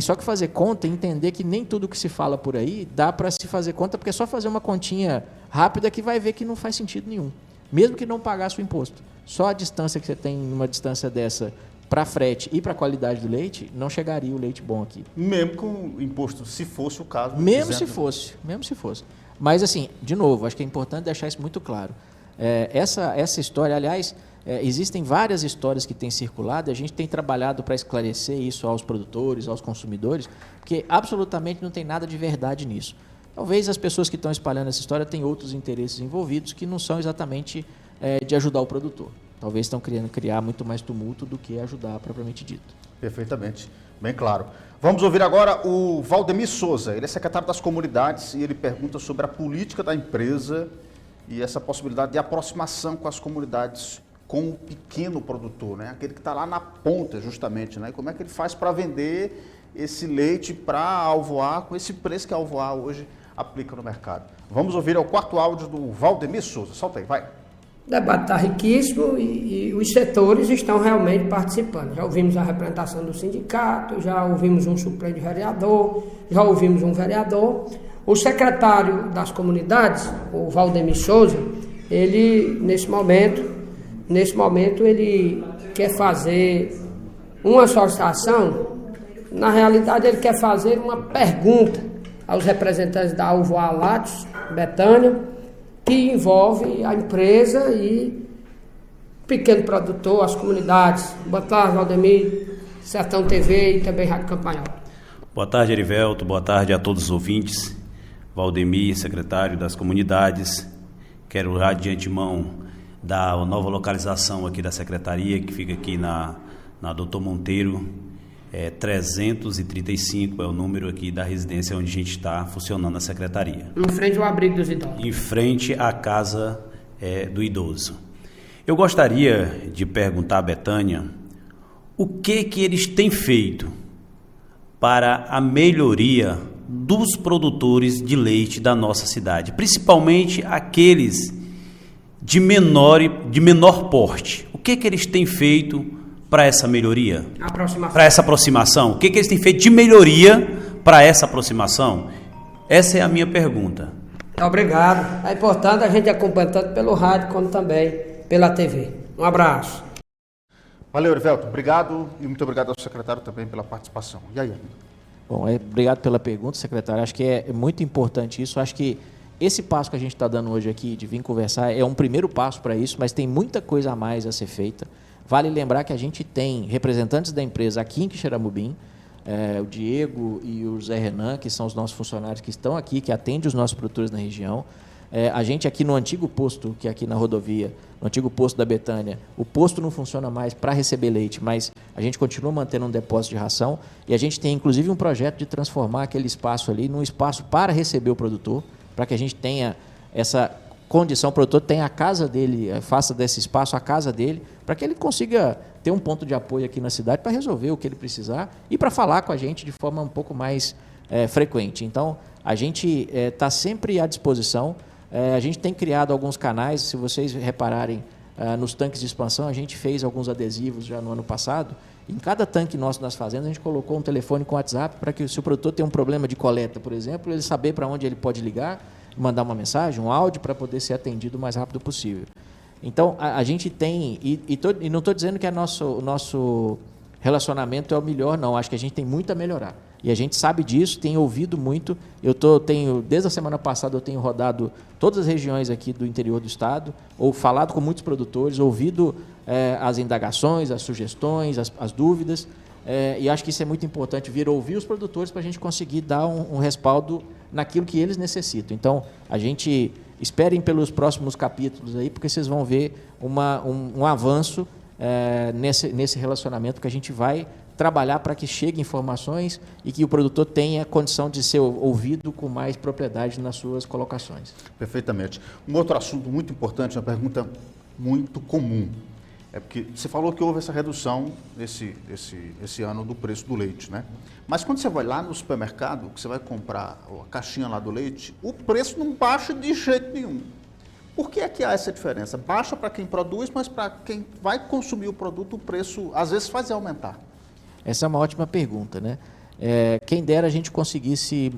só que fazer conta e entender que nem tudo que se fala por aí dá para se fazer conta, porque é só fazer uma continha rápida que vai ver que não faz sentido nenhum. Mesmo que não pagasse o imposto. Só a distância que você tem numa distância dessa para frete e para a qualidade do leite, não chegaria o leite bom aqui. Mesmo com o imposto, se fosse o caso. Mesmo se fosse. Mas assim, de novo, acho que é importante deixar isso muito claro. Essa história, aliás, existem várias histórias que têm circulado e a gente tem trabalhado para esclarecer isso aos produtores, aos consumidores, porque absolutamente não tem nada de verdade nisso. Talvez as pessoas que estão espalhando essa história tenham outros interesses envolvidos que não são exatamente de ajudar o produtor. Talvez estão querendo criar muito mais tumulto do que ajudar propriamente dito. Perfeitamente, bem claro. Vamos ouvir agora o Valdemir Souza. Ele é secretário das comunidades e ele pergunta sobre a política da empresa e essa possibilidade de aproximação com as comunidades, com o pequeno produtor, né? Aquele que está lá na ponta, justamente, né? E como é que ele faz para vender esse leite para a Alvoar com esse preço que a Alvoar hoje aplica no mercado. Vamos ouvir o quarto áudio do Valdemir Souza. Solta aí, vai. O debate está riquíssimo e os setores estão realmente participando. Já ouvimos a representação do sindicato, já ouvimos um suplente vereador, já ouvimos um vereador. O secretário das comunidades, o Valdemir Souza, ele, nesse momento, ele quer fazer uma solicitação. Na realidade, ele quer fazer uma pergunta aos representantes da Alvoar Lácteos, Betânia, que envolve a empresa e o pequeno produtor, as comunidades. Boa tarde, Valdemir, Sertão TV e também Rádio Campanhal. Boa tarde, Erivelto. Boa tarde a todos os ouvintes. Valdemir, secretário das comunidades. Quero já de antemão dar a nova localização aqui da secretaria, que fica aqui na Doutor Monteiro. 335 é o número aqui da residência onde a gente está funcionando a secretaria. Em frente ao abrigo dos idosos. Em frente à casa do idoso. Eu gostaria de perguntar à Betânia o que eles têm feito para a melhoria dos produtores de leite da nossa cidade, principalmente aqueles de menor porte. O que eles têm feito para essa melhoria? Para essa aproximação? O que eles têm feito de melhoria para essa aproximação? Essa é a minha pergunta. Obrigado. É importante a gente acompanhar tanto pelo rádio como também pela TV. Um abraço. Valeu, Erivelto. Obrigado e muito obrigado ao secretário também pela participação. E aí? Bom, obrigado pela pergunta, secretário. Acho que é muito importante isso. Acho que esse passo que a gente está dando hoje aqui, de vir conversar, é um primeiro passo para isso, mas tem muita coisa a mais a ser feita. Vale lembrar que a gente tem representantes da empresa aqui em Quixeramobim, o Diego e o Zé Renan, que são os nossos funcionários que estão aqui, que atendem os nossos produtores na região. A gente aqui no antigo posto, que é aqui na rodovia, no antigo posto da Betânia, o posto não funciona mais para receber leite, mas a gente continua mantendo um depósito de ração e a gente tem inclusive um projeto de transformar aquele espaço ali num espaço para receber o produtor, para que a gente tenha essa condição, o produtor tenha a casa dele, faça desse espaço a casa dele, para que ele consiga ter um ponto de apoio aqui na cidade para resolver o que ele precisar e para falar com a gente de forma um pouco mais frequente. Então, a gente está sempre à disposição. A gente tem criado alguns canais, se vocês repararem, nos tanques de expansão, a gente fez alguns adesivos já no ano passado. Em cada tanque nosso nas fazendas, a gente colocou um telefone com WhatsApp para que, se o produtor tem um problema de coleta, por exemplo, ele saber para onde ele pode ligar, mandar uma mensagem, um áudio, para poder ser atendido o mais rápido possível. Então, a gente tem, e não estou dizendo que o nosso relacionamento é o melhor, não. Acho que a gente tem muito a melhorar. E a gente sabe disso, tem ouvido muito. Desde a semana passada, eu tenho rodado todas as regiões aqui do interior do estado, ou falado com muitos produtores, ouvido as indagações, as sugestões, as dúvidas. E acho que isso é muito importante, vir ouvir os produtores para a gente conseguir dar um respaldo naquilo que eles necessitam. Então, a gente esperem pelos próximos capítulos aí, porque vocês vão ver um avanço nesse relacionamento que a gente vai trabalhar para que chegue informações e que o produtor tenha condição de ser ouvido com mais propriedade nas suas colocações. Perfeitamente. Um outro assunto muito importante, uma pergunta muito comum, é porque você falou que houve essa redução esse ano do preço do leite, né? Mas quando você vai lá no supermercado, que você vai comprar a caixinha lá do leite, o preço não baixa de jeito nenhum. Por que é que há essa diferença? Baixa para quem produz, mas para quem vai consumir o produto, o preço às vezes faz aumentar. Essa é uma ótima pergunta, né? Quem dera a gente conseguisse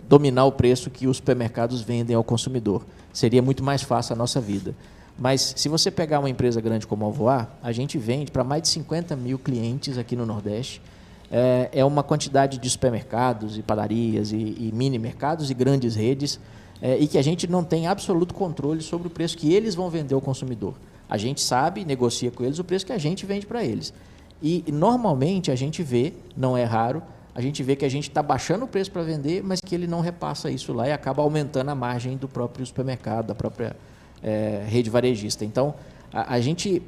dominar o preço que os supermercados vendem ao consumidor. Seria muito mais fácil a nossa vida. Mas se você pegar uma empresa grande como a Alvoar, a gente vende para mais de 50 mil clientes aqui no Nordeste. É uma quantidade de supermercados e padarias e mini mercados e grandes redes e que a gente não tem absoluto controle sobre o preço que eles vão vender ao consumidor. A gente sabe, negocia com eles o preço que a gente vende para eles. E normalmente a gente vê, não é raro, a gente vê que a gente está baixando o preço para vender, mas que ele não repassa isso lá e acaba aumentando a margem do próprio supermercado, da própria rede varejista. Então, a gente,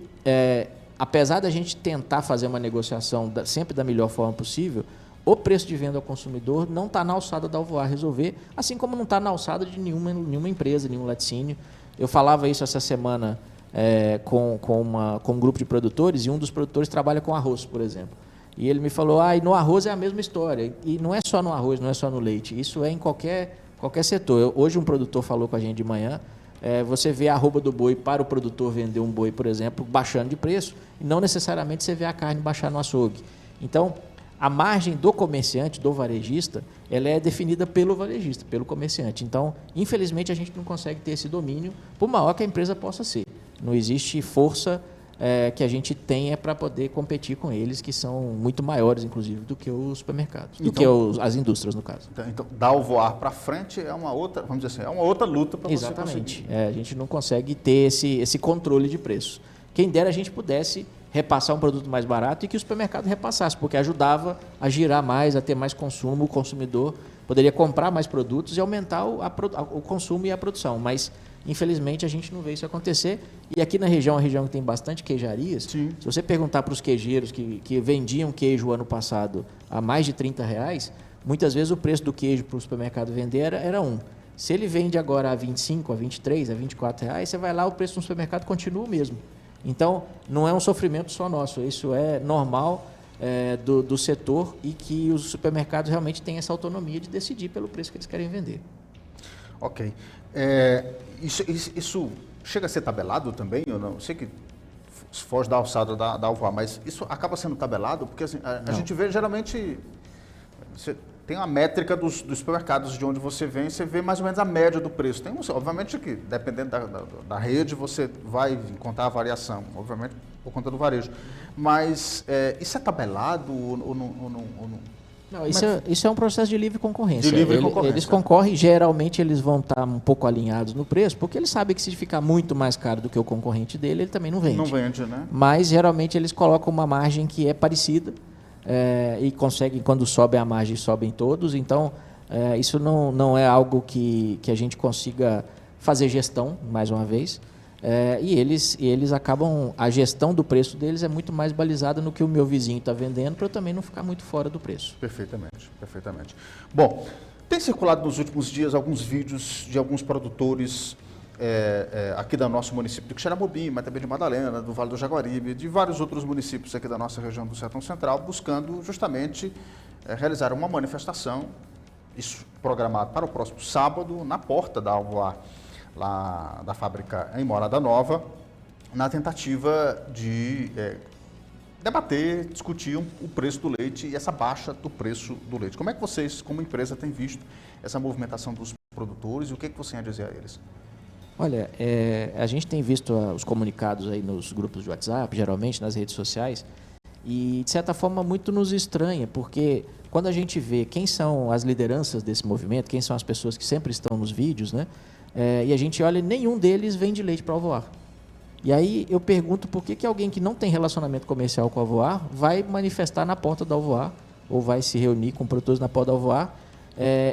apesar da gente tentar fazer uma negociação sempre da melhor forma possível, o preço de venda ao consumidor não está na alçada da Alvoar resolver, assim como não está na alçada de nenhuma empresa, nenhum laticínio. Eu falava isso essa semana com um grupo de produtores, e um dos produtores trabalha com arroz, por exemplo. E ele me falou, e no arroz é a mesma história. E não é só no arroz, não é só no leite, isso é em qualquer setor. Hoje um produtor falou com a gente de manhã, você vê a arroba do boi para o produtor vender um boi, por exemplo, baixando de preço, e não necessariamente você vê a carne baixar no açougue. Então, a margem do comerciante, do varejista, ela é definida pelo varejista, pelo comerciante. Então, infelizmente, a gente não consegue ter esse domínio, por maior que a empresa possa ser. Não existe força que a gente tenha para poder competir com eles, que são muito maiores, inclusive, do que os supermercados, do que as indústrias, no caso. Então, dar o voar para frente é uma outra, vamos dizer assim, é uma outra luta para você conseguir. Exatamente. A gente não consegue ter esse controle de preço. Quem dera a gente pudesse repassar um produto mais barato e que o supermercado repassasse, porque ajudava a girar mais, a ter mais consumo, o consumidor poderia comprar mais produtos e aumentar o consumo e a produção, mas infelizmente a gente não vê isso acontecer. E aqui na região, a região que tem bastante queijarias, Sim. Se você perguntar para os queijeiros que vendiam queijo o ano passado a mais de R$30, muitas vezes o preço do queijo para o supermercado vender era um. Se ele vende agora a 25, a 23, a R$24, você vai lá, o preço no supermercado continua o mesmo. Então, não é um sofrimento só nosso, isso é normal do setor, e que os supermercados realmente têm essa autonomia de decidir pelo preço que eles querem vender. Ok. Isso chega a ser tabelado também? Eu não sei que foge da alçada da Alvoar, mas isso acaba sendo tabelado? Porque assim, a gente vê geralmente... Você tem a métrica dos supermercados de onde você vem, você vê mais ou menos a média do preço. Obviamente que, dependendo da rede, você vai encontrar a variação, obviamente por conta do varejo. Mas isso é tabelado ou não? Não, isso é um processo de livre concorrência. De livre concorrência. Eles concorrem, geralmente eles vão estar um pouco alinhados no preço, porque eles sabem que se ficar muito mais caro do que o concorrente dele, ele também não vende. Não vende, né? Mas geralmente eles colocam uma margem que é parecida, e conseguem, quando sobe a margem, sobem todos. Então, isso não é algo que a gente consiga fazer gestão, mais uma vez. E eles acabam, a gestão do preço deles é muito mais balizada no que o meu vizinho está vendendo, para eu também não ficar muito fora do preço. Perfeitamente, perfeitamente. Bom, tem circulado nos últimos dias alguns vídeos de alguns produtores aqui do nosso município de Quixeramobim, mas também de Madalena, do Vale do Jaguaribe, de vários outros municípios aqui da nossa região do Sertão Central, buscando justamente realizar uma manifestação, isso programado para o próximo sábado, na porta da Alvoar, lá da fábrica em Morada Nova, na tentativa de debater, discutir o preço do leite e essa baixa do preço do leite. Como é que vocês, como empresa, têm visto essa movimentação dos produtores e o que você tem a dizer a eles? Olha, a gente tem visto os comunicados aí nos grupos de WhatsApp, geralmente nas redes sociais, e de certa forma muito nos estranha, porque quando a gente vê quem são as lideranças desse movimento, quem são as pessoas que sempre estão nos vídeos, né? E a gente olha, nenhum deles vende leite para a Alvoar. E aí eu pergunto por que alguém que não tem relacionamento comercial com a Alvoar vai manifestar na porta da Alvoar, ou vai se reunir com produtores na porta da Alvoar,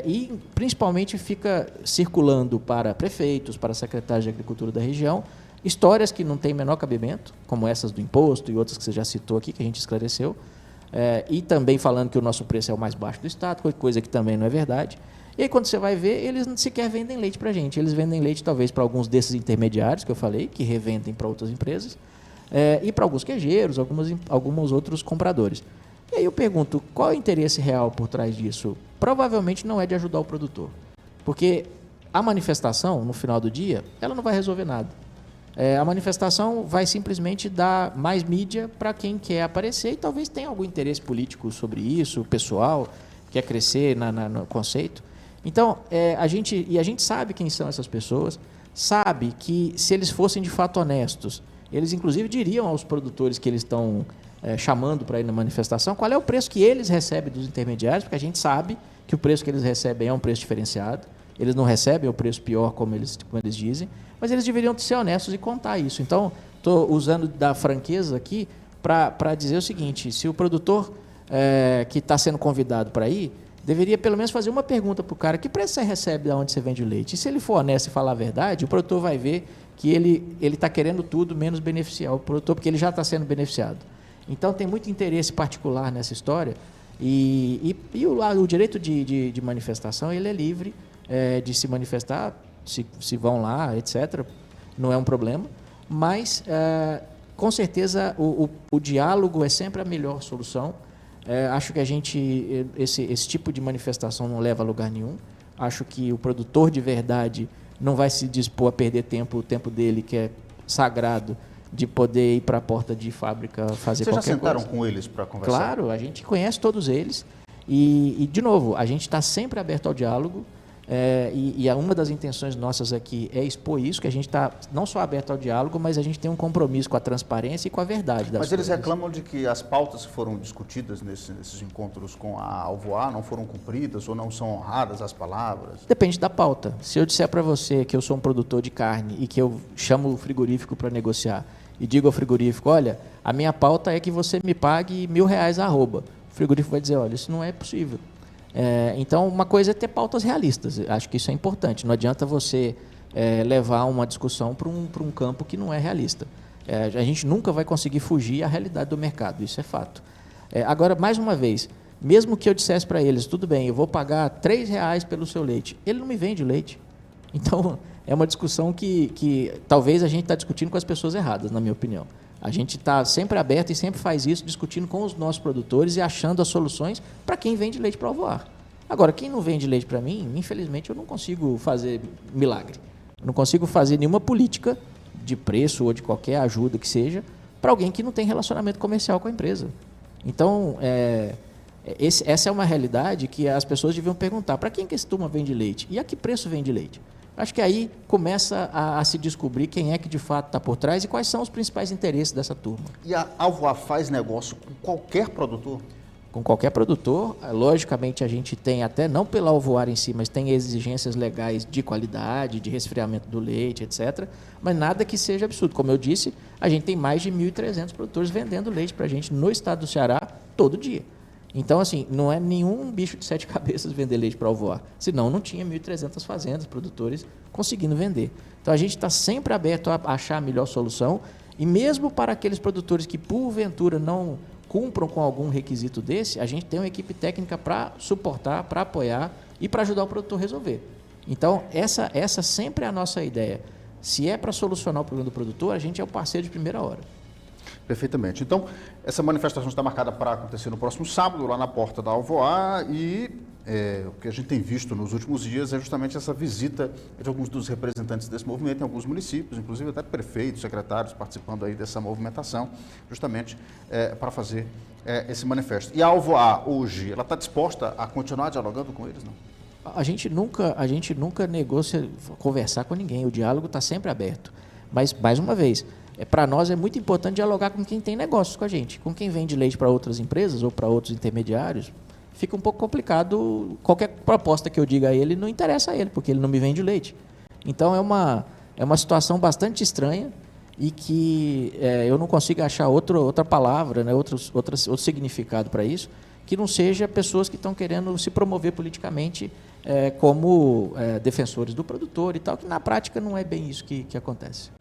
e principalmente fica circulando para prefeitos, para secretários de agricultura da região, histórias que não têm menor cabimento, como essas do imposto e outras que você já citou aqui, que a gente esclareceu, e também falando que o nosso preço é o mais baixo do estado, coisa que também não é verdade. E aí, quando você vai ver, eles sequer vendem leite para a gente. Eles vendem leite, talvez, para alguns desses intermediários que eu falei, que revendem para outras empresas, e para alguns queijeiros, alguns outros compradores. E aí eu pergunto, qual é o interesse real por trás disso? Provavelmente não é de ajudar o produtor. Porque a manifestação, no final do dia, ela não vai resolver nada. A manifestação vai simplesmente dar mais mídia para quem quer aparecer e talvez tenha algum interesse político sobre isso, pessoal, quer crescer no conceito. Então, a gente sabe quem são essas pessoas, sabe que se eles fossem de fato honestos, eles inclusive diriam aos produtores que eles estão chamando para ir na manifestação qual é o preço que eles recebem dos intermediários, porque a gente sabe que o preço que eles recebem é um preço diferenciado, eles não recebem o preço pior como eles dizem, mas eles deveriam ser honestos e contar isso. Então, estou usando da franqueza aqui para dizer o seguinte: se o produtor que está sendo convidado para ir, deveria pelo menos fazer uma pergunta para o cara: que preço você recebe de onde você vende o leite? E se ele for honesto e falar a verdade, o produtor vai ver que ele está querendo tudo menos beneficiar o produtor, porque ele já está sendo beneficiado. Então tem muito interesse particular nessa história e o direito de manifestação ele é livre de se manifestar, se vão lá, etc. Não é um problema, mas com certeza o diálogo é sempre a melhor solução. Acho que esse tipo de manifestação não leva a lugar nenhum. Acho que o produtor de verdade não vai se dispor a perder o tempo dele, que é sagrado, de poder ir para a porta de fábrica fazer qualquer coisa. Vocês já sentaram com eles para conversar? Claro, a gente conhece todos eles. E de novo, a gente está sempre aberto ao diálogo. E uma das intenções nossas aqui é expor isso, que a gente está não só aberto ao diálogo, mas a gente tem um compromisso com a transparência e com a verdade das coisas. Mas eles reclamam de que as pautas que foram discutidas nesses encontros com a Alvoar não foram cumpridas ou não são honradas as palavras? Depende da pauta. Se eu disser para você que eu sou um produtor de carne e que eu chamo o frigorífico para negociar e digo ao frigorífico: olha, a minha pauta é que você me pague R$1.000 arroba, o frigorífico vai dizer: olha, isso não é possível. Então, uma coisa é ter pautas realistas. Acho que isso é importante. Não adianta você levar uma discussão para um campo que não é realista. A gente nunca vai conseguir fugir à realidade do mercado, isso é fato. Agora, mais uma vez, mesmo que eu dissesse para eles: tudo bem, eu vou pagar R$3 pelo seu leite, ele não me vende leite. Então, é uma discussão que talvez a gente está discutindo com as pessoas erradas, na minha opinião. A gente está sempre aberto e sempre faz isso, discutindo com os nossos produtores e achando as soluções para quem vende leite para Alvoar. Agora, quem não vende leite para mim, infelizmente, eu não consigo fazer milagre. Eu não consigo fazer nenhuma política de preço ou de qualquer ajuda que seja para alguém que não tem relacionamento comercial com a empresa. Então, essa é uma realidade que as pessoas deviam perguntar: para quem que esse turma vende leite? E a que preço vende leite? Acho que aí começa a se descobrir quem é que de fato está por trás e quais são os principais interesses dessa turma. E a Alvoar faz negócio com qualquer produtor? Com qualquer produtor. Logicamente, a gente tem, até não pela Alvoar em si, mas tem exigências legais de qualidade, de resfriamento do leite, etc. Mas nada que seja absurdo. Como eu disse, a gente tem mais de 1.300 produtores vendendo leite para a gente no estado do Ceará todo dia. Então, assim, não é nenhum bicho de 7 cabeças vender leite para Alvoar. Senão, não tinha 1.300 fazendas, produtores conseguindo vender. Então, a gente está sempre aberto a achar a melhor solução. E mesmo para aqueles produtores que, porventura, não cumpram com algum requisito desse, a gente tem uma equipe técnica para suportar, para apoiar e para ajudar o produtor a resolver. Então, essa sempre é a nossa ideia. Se é para solucionar o problema do produtor, a gente é o parceiro de primeira hora. Perfeitamente. Então, essa manifestação está marcada para acontecer no próximo sábado, lá na porta da Alvoar, e o que a gente tem visto nos últimos dias é justamente essa visita de alguns dos representantes desse movimento em alguns municípios, inclusive até prefeitos, secretários participando aí dessa movimentação, justamente para fazer esse manifesto. E a Alvoar, hoje, ela está disposta a continuar dialogando com eles, não? A gente nunca negou conversar com ninguém, o diálogo está sempre aberto. Mas, mais uma vez, para nós é muito importante dialogar com quem tem negócios com a gente. Com quem vende leite para outras empresas ou para outros intermediários, fica um pouco complicado. Qualquer proposta que eu diga a ele não interessa a ele, porque ele não me vende leite. Então é uma situação bastante estranha e que eu não consigo achar outra palavra, né, outro significado para isso, que não seja pessoas que estão querendo se promover politicamente como defensores do produtor e tal, que na prática não é bem isso que acontece.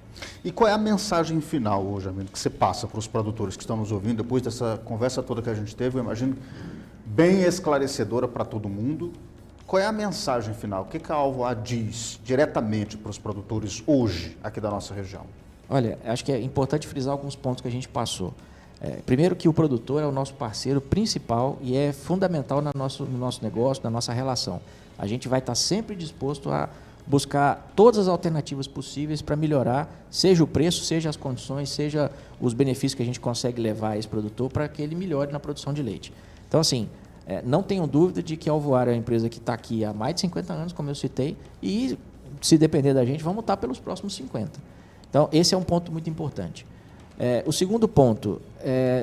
E qual é a mensagem final hoje, amigo, que você passa para os produtores que estão nos ouvindo, depois dessa conversa toda que a gente teve, eu imagino, bem esclarecedora para todo mundo? Qual é a mensagem final? O que a Alvoar diz diretamente para os produtores hoje, aqui da nossa região? Olha, acho que é importante frisar alguns pontos que a gente passou. Primeiro que o produtor é o nosso parceiro principal e é fundamental no nosso negócio, na nossa relação. A gente vai estar sempre disposto a buscar todas as alternativas possíveis para melhorar, seja o preço, seja as condições, seja os benefícios que a gente consegue levar a esse produtor para que ele melhore na produção de leite. Então, assim, não tenham dúvida de que a Alvoar é uma empresa que está aqui há mais de 50 anos, como eu citei, e, se depender da gente, vamos estar pelos próximos 50. Então, esse é um ponto muito importante. O segundo ponto,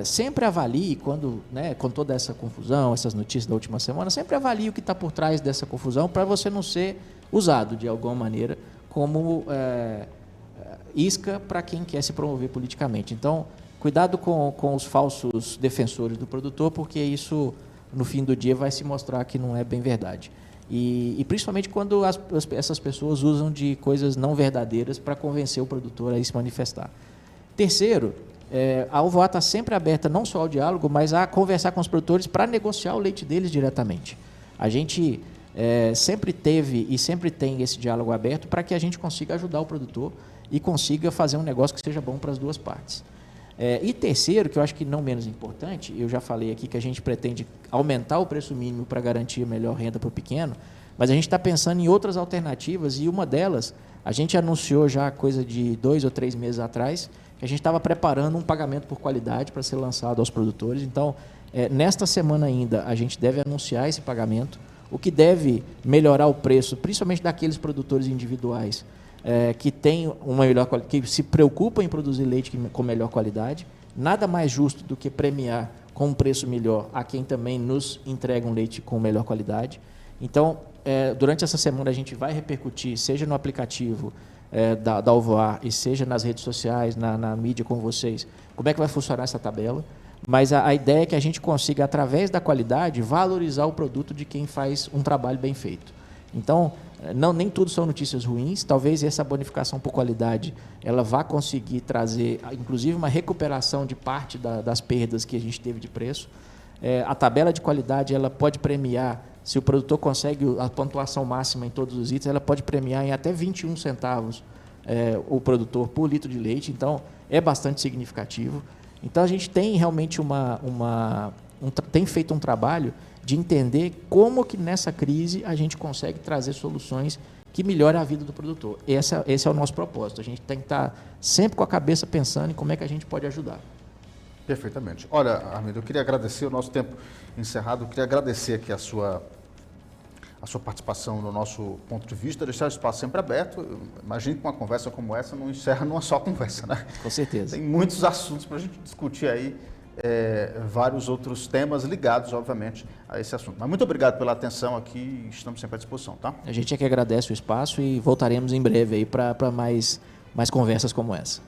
sempre avalie, com toda essa confusão, essas notícias da última semana, sempre avalie o que está por trás dessa confusão para você não ser usado, de alguma maneira, como isca para quem quer se promover politicamente. Então, cuidado com os falsos defensores do produtor, porque isso, no fim do dia, vai se mostrar que não é bem verdade. E principalmente quando essas pessoas usam de coisas não verdadeiras para convencer o produtor a ir se manifestar. Terceiro, a Alvoar está sempre aberta não só ao diálogo, mas a conversar com os produtores para negociar o leite deles diretamente. A gente sempre teve e sempre tem esse diálogo aberto para que a gente consiga ajudar o produtor e consiga fazer um negócio que seja bom para as duas partes. E terceiro, que eu acho que não menos importante, eu já falei aqui que a gente pretende aumentar o preço mínimo para garantir a melhor renda para o pequeno, mas a gente está pensando em outras alternativas e uma delas, a gente anunciou já coisa de 2 ou 3 meses atrás, que a gente estava preparando um pagamento por qualidade para ser lançado aos produtores. Então, nesta semana ainda, a gente deve anunciar esse pagamento, o que deve melhorar o preço, principalmente daqueles produtores individuais que têm uma melhor que se preocupam em produzir leite com melhor qualidade. Nada mais justo do que premiar com um preço melhor a quem também nos entrega um leite com melhor qualidade. Então, durante essa semana a gente vai repercutir, seja no aplicativo da Alvoar e seja nas redes sociais, na mídia com vocês, como é que vai funcionar essa tabela. Mas a ideia é que a gente consiga, através da qualidade, valorizar o produto de quem faz um trabalho bem feito. Então, nem tudo são notícias ruins. Talvez essa bonificação por qualidade ela vá conseguir trazer, inclusive, uma recuperação de parte das perdas que a gente teve de preço. A tabela de qualidade ela pode premiar, se o produtor consegue a pontuação máxima em todos os itens, ela pode premiar em até 21 centavos o produtor por litro de leite. Então, é bastante significativo. Então, a gente tem realmente tem feito um trabalho de entender como que nessa crise a gente consegue trazer soluções que melhorem a vida do produtor. Esse é o nosso propósito. A gente tem que estar sempre com a cabeça pensando em como é que a gente pode ajudar. Perfeitamente. Olha, Armindo, eu queria agradecer o nosso tempo encerrado, eu queria agradecer aqui a sua participação no nosso ponto de vista, deixar o espaço sempre aberto. Eu imagino que uma conversa como essa não encerra numa só conversa, né? Com certeza. Tem muitos assuntos para a gente discutir aí, vários outros temas ligados, obviamente, a esse assunto. Mas muito obrigado pela atenção aqui, estamos sempre à disposição, tá? A gente é que agradece o espaço e voltaremos em breve aí para mais conversas como essa.